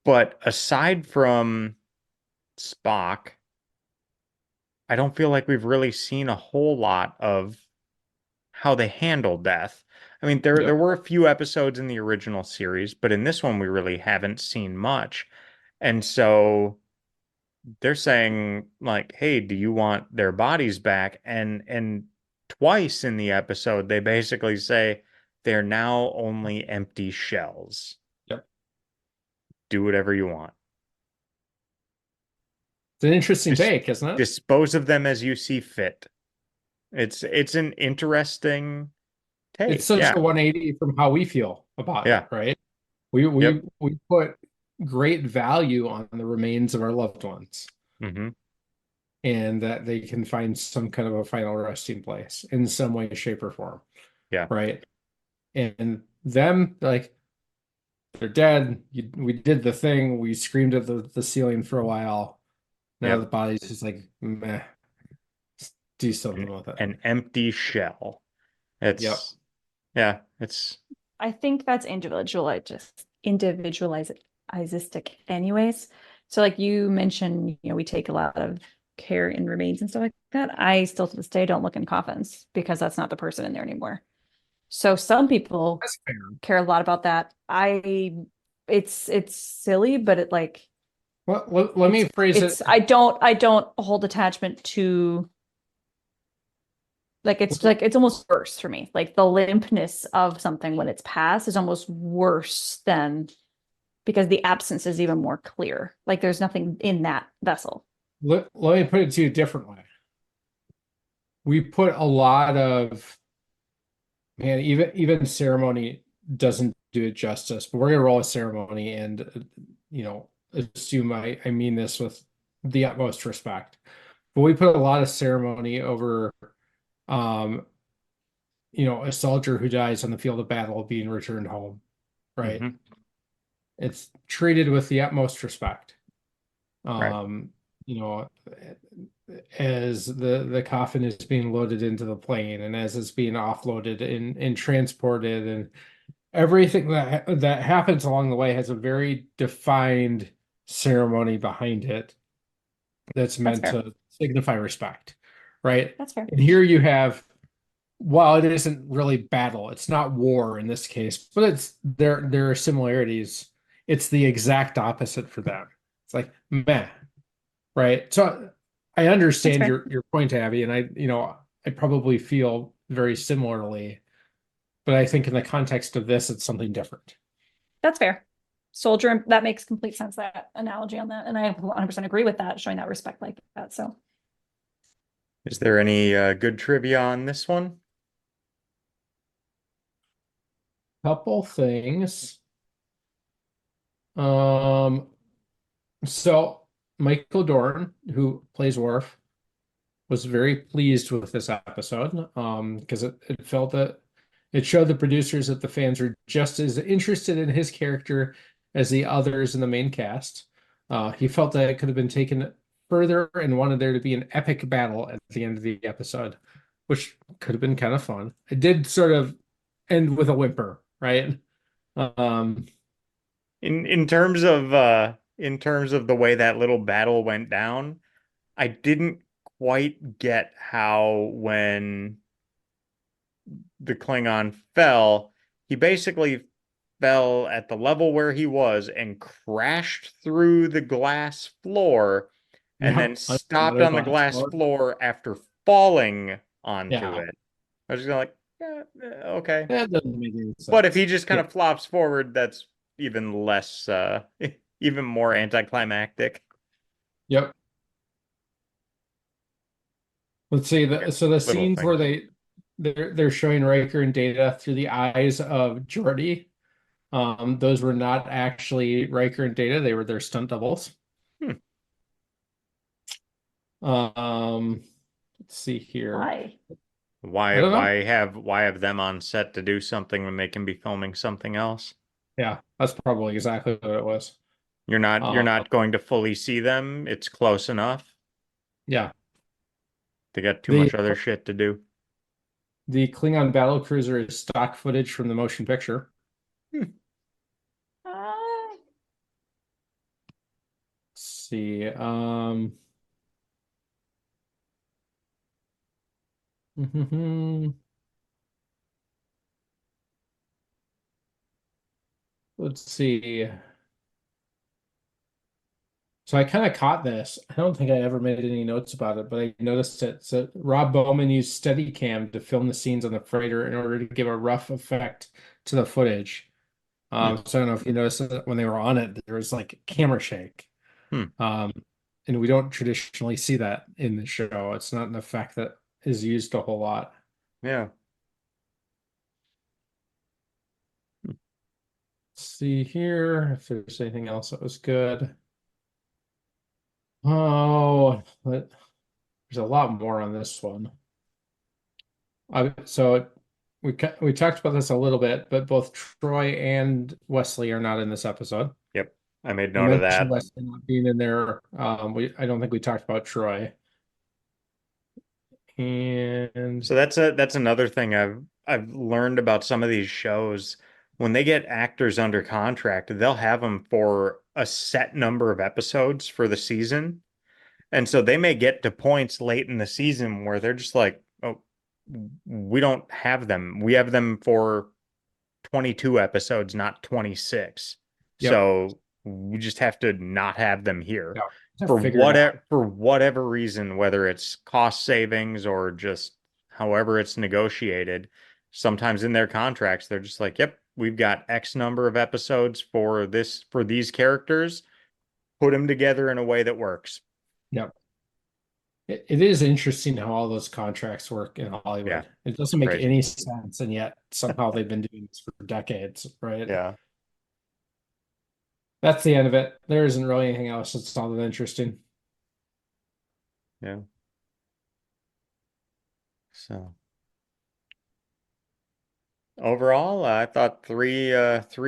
but aside from Spock, I don't feel like we've really seen a whole lot of how they handle death. I mean, there Yep. were a few episodes in the original series, but in this one we really haven't seen much. And so they're saying like, "Hey, do you want their bodies back?" And twice in the episode they basically say they're now only empty shells. Yep. Do whatever you want. It's an interesting Just take, isn't it? dispose of them as you see fit. It's an interesting It's take. such Yeah. a 180 from how we feel. about it, Yeah. right? We we Yep. we put great value on the remains of our loved ones, Hmm. and that they can find some kind of a final resting place in some way, shape, or form, Yeah. right? And them, like, they're dead. We did the thing. We screamed at the ceiling for a while. Now the Yep. body's just like, meh, do something An, with it. an empty shell. Yep. Yeah, it's, I think that's individualistic anyways. So like you mentioned, we take a lot of care in remains and stuff like that. I still to this day don't look in coffins because that's not the person in there anymore. So some people That's fair. care a lot about that. It's silly, but it like Well, let me phrase it. I don't hold attachment to like it's almost worse for me. Like the limpness of something when it's past is almost worse than because the absence is even more clear. Like there's nothing in that vessel. Let me put it to you a different way. We put a lot of, man, even ceremony doesn't do it justice, but we're gonna roll a ceremony and you know, assume I mean this with the utmost respect. But we put a lot of ceremony over um, a soldier who dies on the field of battle being returned home, right? hmm It's treated with the utmost respect. right. Um, you know, as the coffin is being loaded into the plane and as it's being offloaded and transported, and everything that happens along the way has a very defined ceremony behind it that's That's meant fair. to signify respect, right? That's fair. And here you have, while it isn't really battle, it's not war in this case, but there are similarities. It's the exact opposite for them. It's like meh, right? So I That's understand fair. your point, Abby, and I probably feel very similarly, but I think in the context of this, it's something different. That's fair. Soldier, that makes complete sense, that analogy on that. And I 100% agree with that, showing that respect like that. So Is there any good trivia on this one? Couple things. Um, so Michael Dorn, who plays Worf, was very pleased with this episode, because it felt that it showed the producers that the fans were just as interested in his character as the others in the main cast. He felt that it could have been taken further and wanted there to be an epic battle at the end of the episode, which could have been kind of fun. It did sort of end with a whimper, right? Um, In terms of the way that little battle went down, I didn't quite get how when the Klingon fell, he basically fell at the level where he was and crashed through the glass floor and yeah, then stopped another on the glass glass door. floor after falling onto Yeah, it. I was just like, yeah, okay. that doesn't make any But if he sense. just kind Yeah. of flops forward, that's even less, even more anticlimactic. Yep. Let's see. Yeah, So the little scenes where things. they're showing Riker and Data through the eyes of Geordi, those were not actually Riker and Data. They were their stunt doubles. Hmm. Um, let's see here. why? I don't know. Why have them on set to do something when they can be filming something else? Yeah, that's probably exactly what it was. You're Uh, not going to fully see them. It's close enough. yeah. They got too The much other shit to do. the Klingon battle cruiser is stock footage from the motion picture. Hmm. Uh, Let's see. Let's see. So I kind of caught this. I don't think I ever made any notes about it, but I noticed it. So Rob Bowman used Steadicam to film the scenes on the freighter in order to give a rough effect to the footage. Hmm. So I don't know if you noticed that when they were on it, there was like camera shake. Hmm. Um, and we don't traditionally see that in the show. It's not an effect that is used a whole lot. Yeah. see here if there's anything else that was good. Oh, there's a lot more on this one. So we talked about this a little bit, but both Troy and Wesley are not in this episode. Yep, I made We note of mentioned that. Wesley not being in there. I don't think we talked about Troy. And So that's another thing I've learned about some of these shows. When they get actors under contract, they'll have them for a set number of episodes for the season. And so they may get to points late in the season where they're just like, oh, we don't have them. We have them for 22 episodes, not 26. yep, So we just have to not have them here yeah, to figure it out. for whatever reason, whether it's cost savings or just however it's negotiated. Sometimes in their contracts, they're just like, yep, we've got X number of episodes for these characters. Put them together in a way that works. Yep. It is interesting how all those contracts work in Yeah, Hollywood. It doesn't it's make crazy. any sense, and yet somehow they've been doing this for decades, right? Yeah. That's the end of it. There isn't really anything else that's all that interesting. Yeah. So overall, I thought three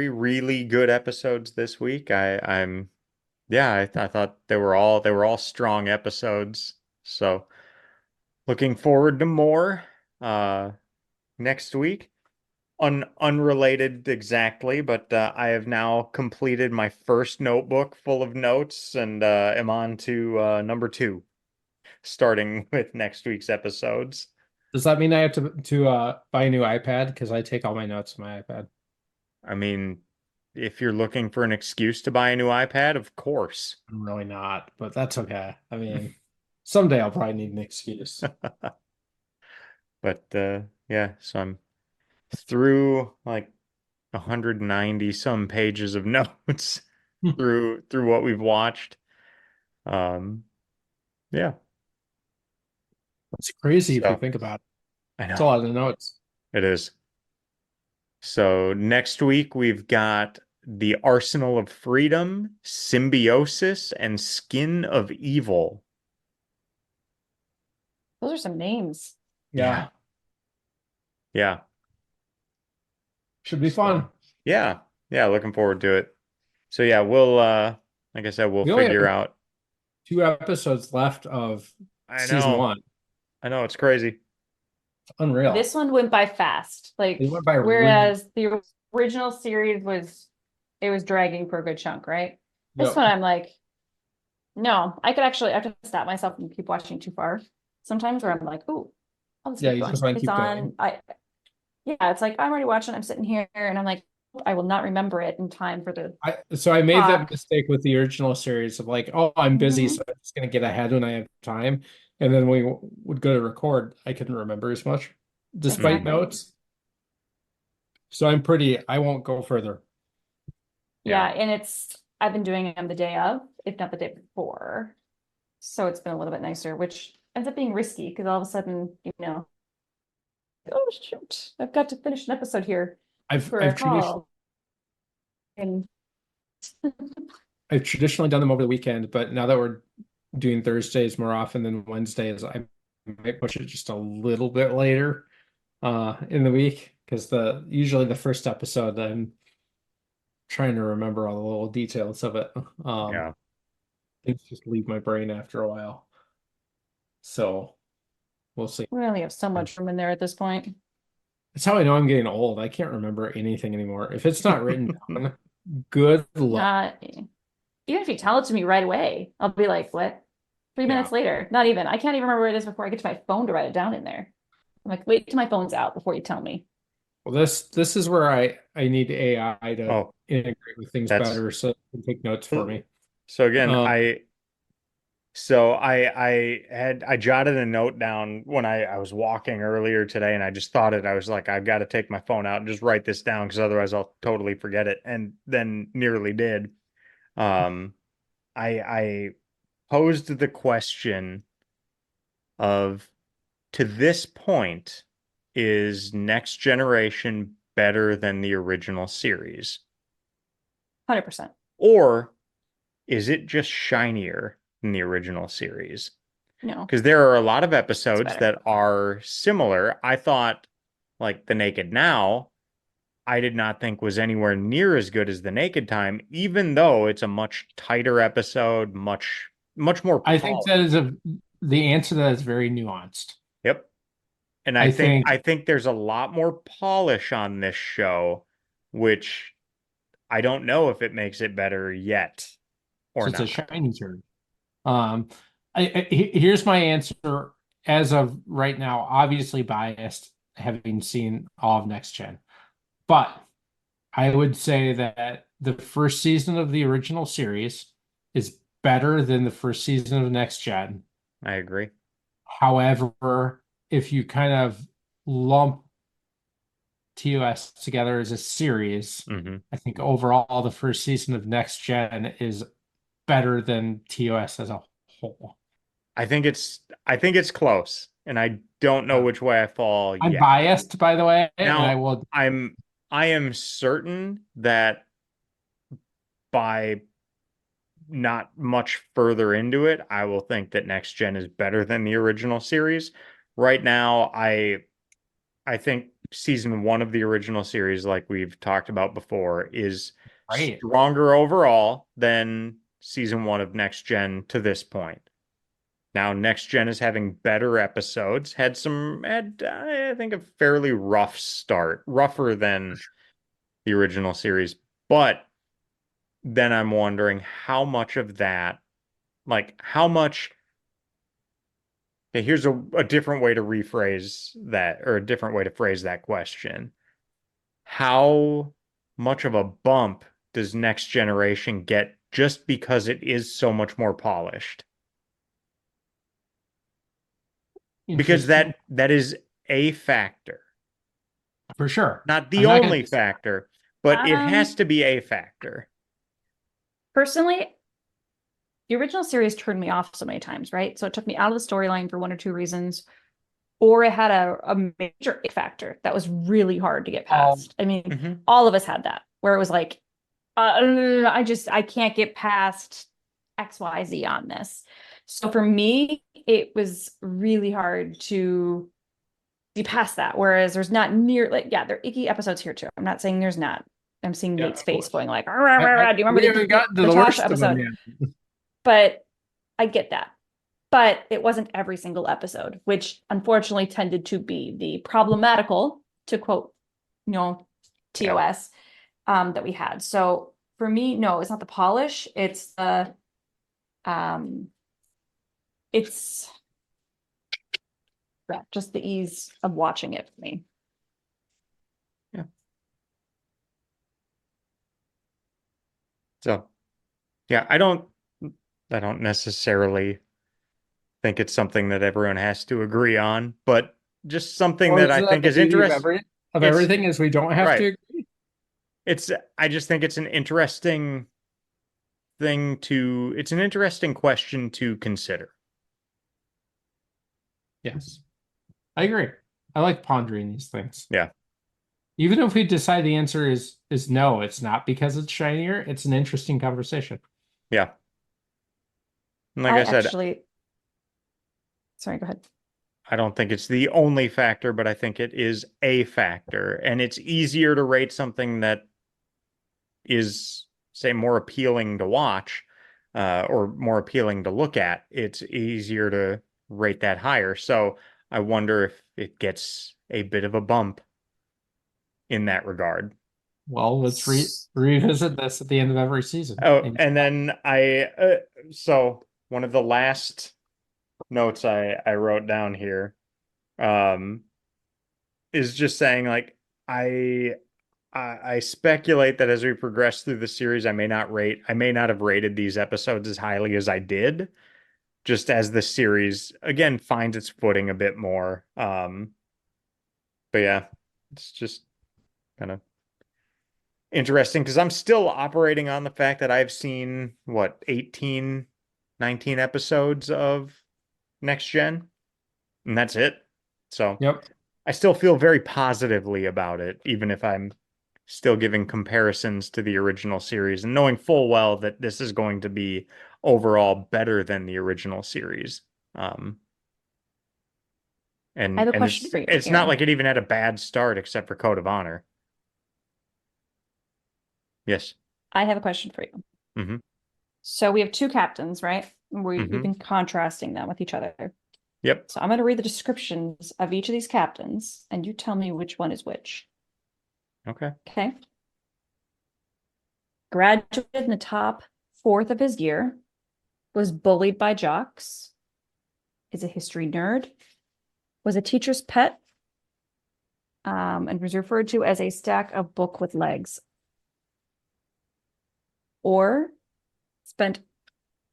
really good episodes this week. I'm yeah, I thought they were all strong episodes. So looking forward to more next week. Unrelated exactly, but I have now completed my first notebook full of notes and am on to number two, starting with next week's episodes. Does that mean I have to buy a new iPad? Because I take all my notes on my iPad. I mean, if you're looking for an excuse to buy a new iPad, of course. I'm really not, but that's okay. I mean, someday I'll probably need an excuse. But yeah, so I'm through like 190 some pages of notes through what we've watched. Um, yeah. It's crazy if you So think about it. I It's a know lot of notes. it is. So next week we've got the Arsenal of Freedom, Symbiosis, and Skin of Evil. Those are some names. Yeah, Yeah. should be So fun. yeah. Yeah, looking forward to it. So yeah, we'll like I said, we'll We only figure have out. 2 episodes left of I season know. 1. I know it's crazy. Unreal. This one went by fast. It Like, went by really. whereas the original series it was dragging for a good chunk, right? This Yep. one, I'm like, no, I have to stop myself and keep watching too far sometimes where I'm like, ooh, I'll just Yeah, keep you going. just want to It's keep going. on. Yeah, it's like I'm already watching. I'm sitting here and I'm like, I will not remember it in time for the So I made that clock. mistake with the original series of like, oh, I'm busy, Mhm. so I'm just gonna get ahead when I have time. And then we would go to record. I couldn't remember as much, despite Mhm. Exactly. notes. So I won't go further. Yeah, Yeah. and I've been doing them the day of, if not the day before. So it's been a little bit nicer, which ends up being risky because all of a sudden, oh shoot, I've got to finish an episode here I've for a I've traditionally call. And I've traditionally done them over the weekend, but now that we're doing Thursdays more often than Wednesdays, I might push it just a little bit later in the week because the usually the first episode I'm trying to remember all the little details of it. Yeah. Things just leave my brain after a while. So we'll see. we only have so much room in there at this point. That's how I know I'm getting old. I can't remember anything anymore. If it's not written down, good luck. Even if you tell it to me right away, I'll be like, what? 3 minutes Yeah. later. Not even. I can't even remember where it is before I get to my phone to write it down in there. I'm like, wait till my phone's out before you tell me. Well, this is where I need AI to Oh, integrate with things that's better so it can take notes for me. so again, Um, I jotted a note down when I was walking earlier today and I just thought it. I was like, I've got to take my phone out and just write this down because otherwise I'll totally forget it. And then nearly did. Um, I posed the question of to this point, is Next Generation better than the original series? 100%. Or is it just shinier than the original series? No, Because there are a lot of it's episodes better. that are similar. I thought, like The Naked Now, I did not think was anywhere near as good as The Naked Time, even though it's a much tighter episode, much more I think polished. that is the answer to that is very nuanced. Yep. And I think I think there's a lot more polish on this show, which I don't know if it makes it better yet or so it's a not. shiny turd. Um, here's my answer as of right now, obviously biased, having seen all of Next Gen. But I would say that the first season of the original series is better than the first season of Next Gen. I agree. However, if you kind of lump TOS together as a series, Mm-hmm. I think overall the first season of Next Gen is better than TOS as a whole. I think it's close, and I don't know which way I fall I'm yet. biased, by the way, and I Now, will. I am certain that by not much further into it, I will think that Next Gen is better than the original series. Right now, I think season one of the original series, like we've talked about before, is Right. stronger overall than season one of Next Gen to this point. Now, Next Gen is having better episodes, had I think a fairly rough start, rougher than the original series. But then I'm wondering how much of that, like how much, okay, here's a different way to rephrase that, or a different way to phrase that question. How much of a bump does Next Generation get just because it is so much more polished? Because Interesting. that is a factor. For sure. Not the I'm not going only to. factor, but it has to be a factor. Personally, the original series turned me off so many times, right? So it took me out of the storyline for one or two reasons, or it had a major factor that was really hard to get past. I mean, Mhm. all of us had that, where it was like, I can't get past XYZ on this. So for me, it was really hard to be past that. Whereas there's not near, like, yeah, there are icky episodes here too. I'm not saying there's not. I'm seeing Yeah, Nate's of face course. going like, "Rah, rah, rah, rah." Do you remember We haven't gotten to the the Tasha worst of them episode? yet. But I get that. But it wasn't every single episode, which unfortunately tended to be the problematical, to quote, Yeah. TOS, that we had. So for me, no, it's not the polish. Um, it's just the ease of watching it for me. Yeah. So, yeah, I don't necessarily think it's something that everyone has to agree on, but just something Well, that I isn't that think the is beauty interesting. of It's everything is we don't have right. to agree? I just think it's an interesting it's an interesting question to consider. Yes. I agree. I like pondering these things. Yeah. Even if we decide the answer is no, it's not because it's shinier, it's an interesting conversation. Yeah. And like I I said, actually, sorry, go ahead. I don't think it's the only factor, but I think it is a factor. And it's easier to rate something that is, say, more appealing to watch, or more appealing to look at. It's easier to rate that higher. So I wonder if it gets a bit of a bump in that regard. Well, let's revisit this at the end of every season. Oh, and then so one of the last notes I wrote down here, um, is just saying like I I speculate that as we progress through the series, I may not have rated these episodes as highly as I did, just as the series again finds its footing a bit more. But yeah, it's just kind of interesting because I'm still operating on the fact that I've seen what 18, 19 episodes of Next Gen, and that's it. So Yep. I still feel very positively about it, even if I'm still giving comparisons to the original series and knowing full well that this is going to be overall better than the original series. And I have a and question for you it's not here. like it even had a bad start except for Code of Honor. Yes. I have a question for you. Mm-hmm. So we have two captains, right? We've Mm-hmm. been contrasting them with each other. Yep. So I'm going to read the descriptions of each of these captains, and you tell me which one is which. Okay. Okay. Graduated in the top fourth of his year, was bullied by jocks, is a history nerd, was a teacher's pet, and was referred to as a stack of book with legs. Or spent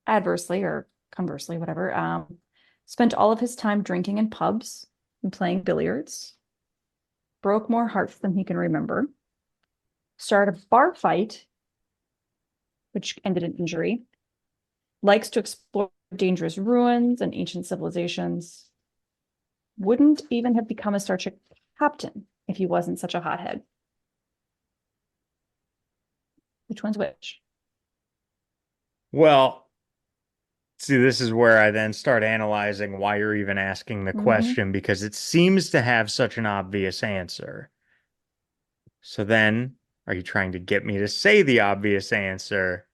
adversely or conversely, whatever, spent all of his time drinking in pubs and playing billiards, broke more hearts than he can remember, started a bar fight, which ended in injury, likes to explore dangerous ruins and ancient civilizations, wouldn't even have become a Starship captain if he wasn't such a hothead. Which one's which? Well, see, this is where I then start analyzing why you're even asking the question, because it seems to have such an obvious answer. So then, are you trying to get me to say the obvious answer?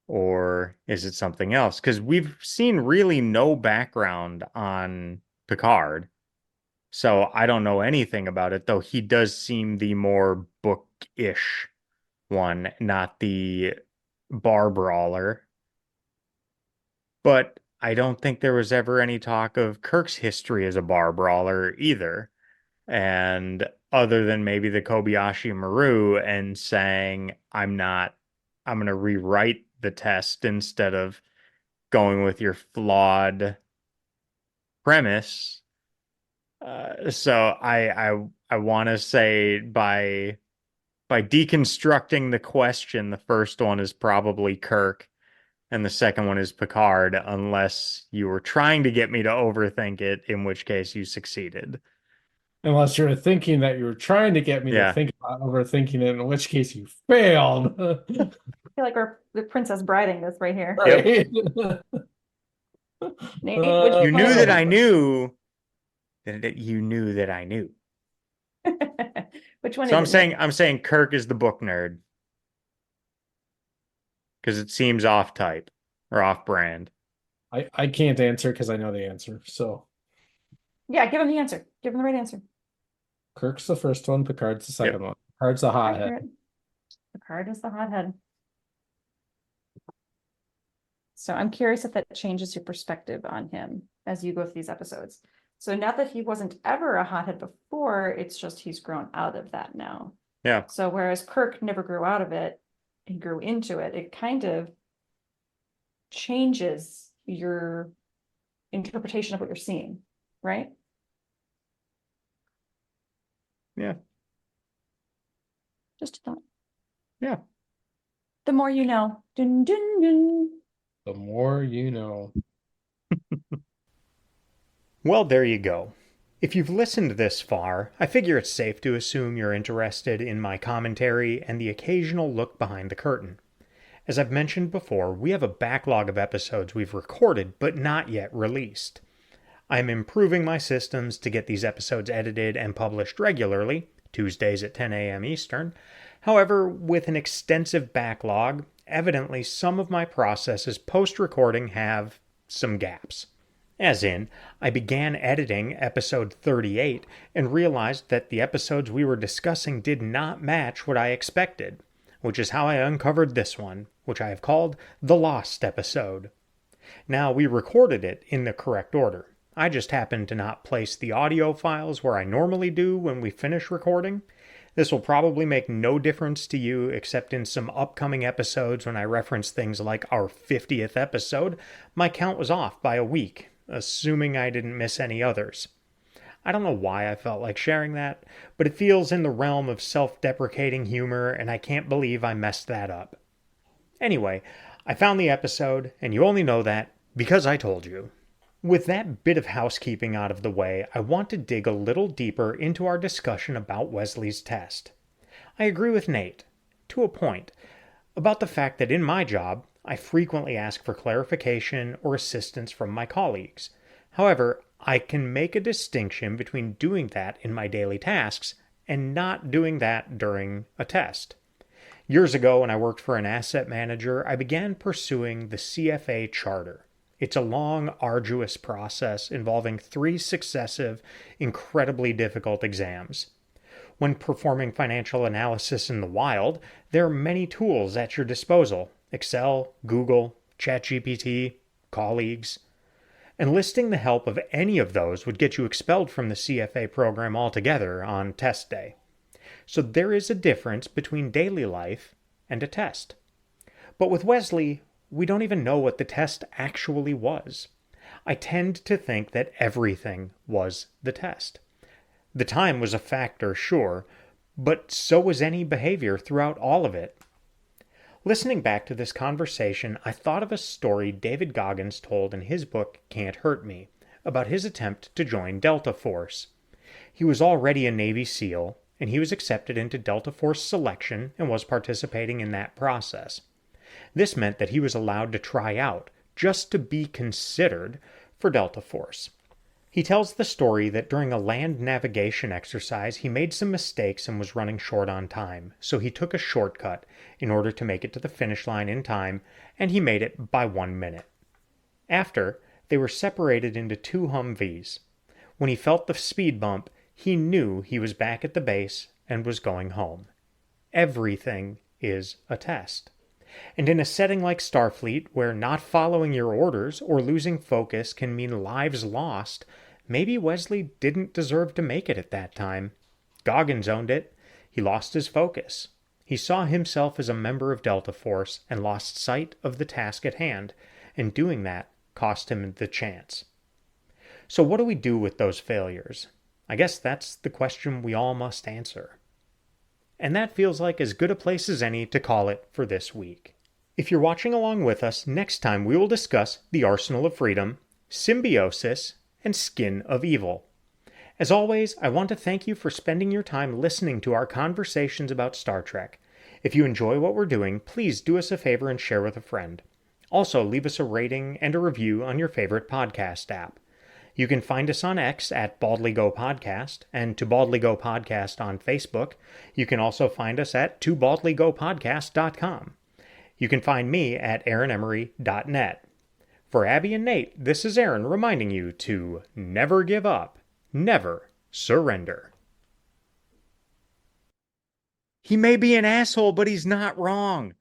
Or is it something else? Because we've seen really no background on Picard. So I don't know anything about it, though he does seem the more book-ish one, not the bar brawler. But I don't think there was ever any talk of Kirk's history as a bar brawler either. And other than maybe the Kobayashi Maru and saying, I'm going to rewrite the test instead of going with your flawed premise. So I want to say by deconstructing the question, the first one is probably Kirk and the second one is Picard, unless you were trying to get me to overthink it, in which case you succeeded. Unless you're thinking that you're trying to get me to Yeah. think about overthinking it, in which case you failed. I feel like we're the Princess Briding this right here. Right? Nate, which You one knew is that it? I knew that you knew that I knew. Which one So is it, Nate? I'm saying Kirk is the book nerd because it seems off type or off brand. I can't answer because I know the answer. So Yeah, give him the answer. Give him the right answer. Kirk's the first one, Picard's the second Yep. one. Picard's the hothead. Accurate. Picard is the hothead. So I'm curious if that changes your perspective on him as you go through these episodes. So not that he wasn't ever a hothead before, it's just he's grown out of that now. Yeah. So whereas Kirk never grew out of it, he grew into it, it kind of changes your interpretation of what you're seeing, right? Yeah. Just a thought. Yeah. The more you know. Dun, dun, dun. The more you know. Well, there you go. If you've listened this far, I figure it's safe to assume you're interested in my commentary and the occasional look behind the curtain. As I've mentioned before, we have a backlog of episodes we've recorded but not yet released. I'm improving my systems to get these episodes edited and published regularly, Tuesdays at 10 a.m. Eastern. However, with an extensive backlog, evidently some of my processes post-recording have some gaps. As in, I began editing episode 38 and realized that the episodes we were discussing did not match what I expected, which is how I uncovered this one, which I have called the Lost episode. Now, we recorded it in the correct order. I just happened to not place the audio files where I normally do when we finish recording. This will probably make no difference to you except in some upcoming episodes when I reference things like our 50th episode, my count was off by a week, assuming I didn't miss any others. I don't know why I felt like sharing that, but it feels in the realm of self-deprecating humor, and I can't believe I messed that up. Anyway, I found the episode, and you only know that because I told you. With that bit of housekeeping out of the way, I want to dig a little deeper into our discussion about Wesley's test. I agree with Nate, to a point, about the fact that in my job, I frequently ask for clarification or assistance from my colleagues. However, I can make a distinction between doing that in my daily tasks and not doing that during a test. Years ago, when I worked for an asset manager, I began pursuing the CFA charter. It's a long, arduous process involving 3 successive, incredibly difficult exams. When performing financial analysis in the wild, there are many tools at your disposal: Excel, Google, ChatGPT, colleagues. Enlisting the help of any of those would get you expelled from the CFA program altogether on test day. So there is a difference between daily life and a test. But with Wesley, we don't even know what the test actually was. I tend to think that everything was the test. The time was a factor, sure, but so was any behavior throughout all of it. Listening back to this conversation, I thought of a story David Goggins told in his book Can't Hurt Me, about his attempt to join Delta Force. He was already a Navy SEAL, and he was accepted into Delta Force selection and was participating in that process. This meant that he was allowed to try out, just to be considered, for Delta Force. He tells the story that during a land navigation exercise, he made some mistakes and was running short on time, so he took a shortcut in order to make it to the finish line in time, and he made it by 1 minute. After, they were separated into 2 Humvees. When he felt the speed bump, he knew he was back at the base and was going home. Everything is a test. And in a setting like Starfleet, where not following your orders or losing focus can mean lives lost, maybe Wesley didn't deserve to make it at that time. Goggins owned it. He lost his focus. He saw himself as a member of Delta Force and lost sight of the task at hand, and doing that cost him the chance. So what do we do with those failures? I guess that's the question we all must answer. And that feels like as good a place as any to call it for this week. If you're watching along with us, next time we will discuss the Arsenal of Freedom, Symbiosis, and Skin of Evil. As always, I want to thank you for spending your time listening to our conversations about Star Trek. If you enjoy what we're doing, please do us a favor and share with a friend. Also, leave us a rating and a review on your favorite podcast app. You can find us on X at Baldly Go Podcast and To Baldly Go Podcast on Facebook. You can also find us at ToBaldlyGoPodcast.com. You can find me at AaronEmery.net. For Abbie and Nate, this is Aaron reminding you to never give up, never surrender. He may be an asshole, but he's not wrong.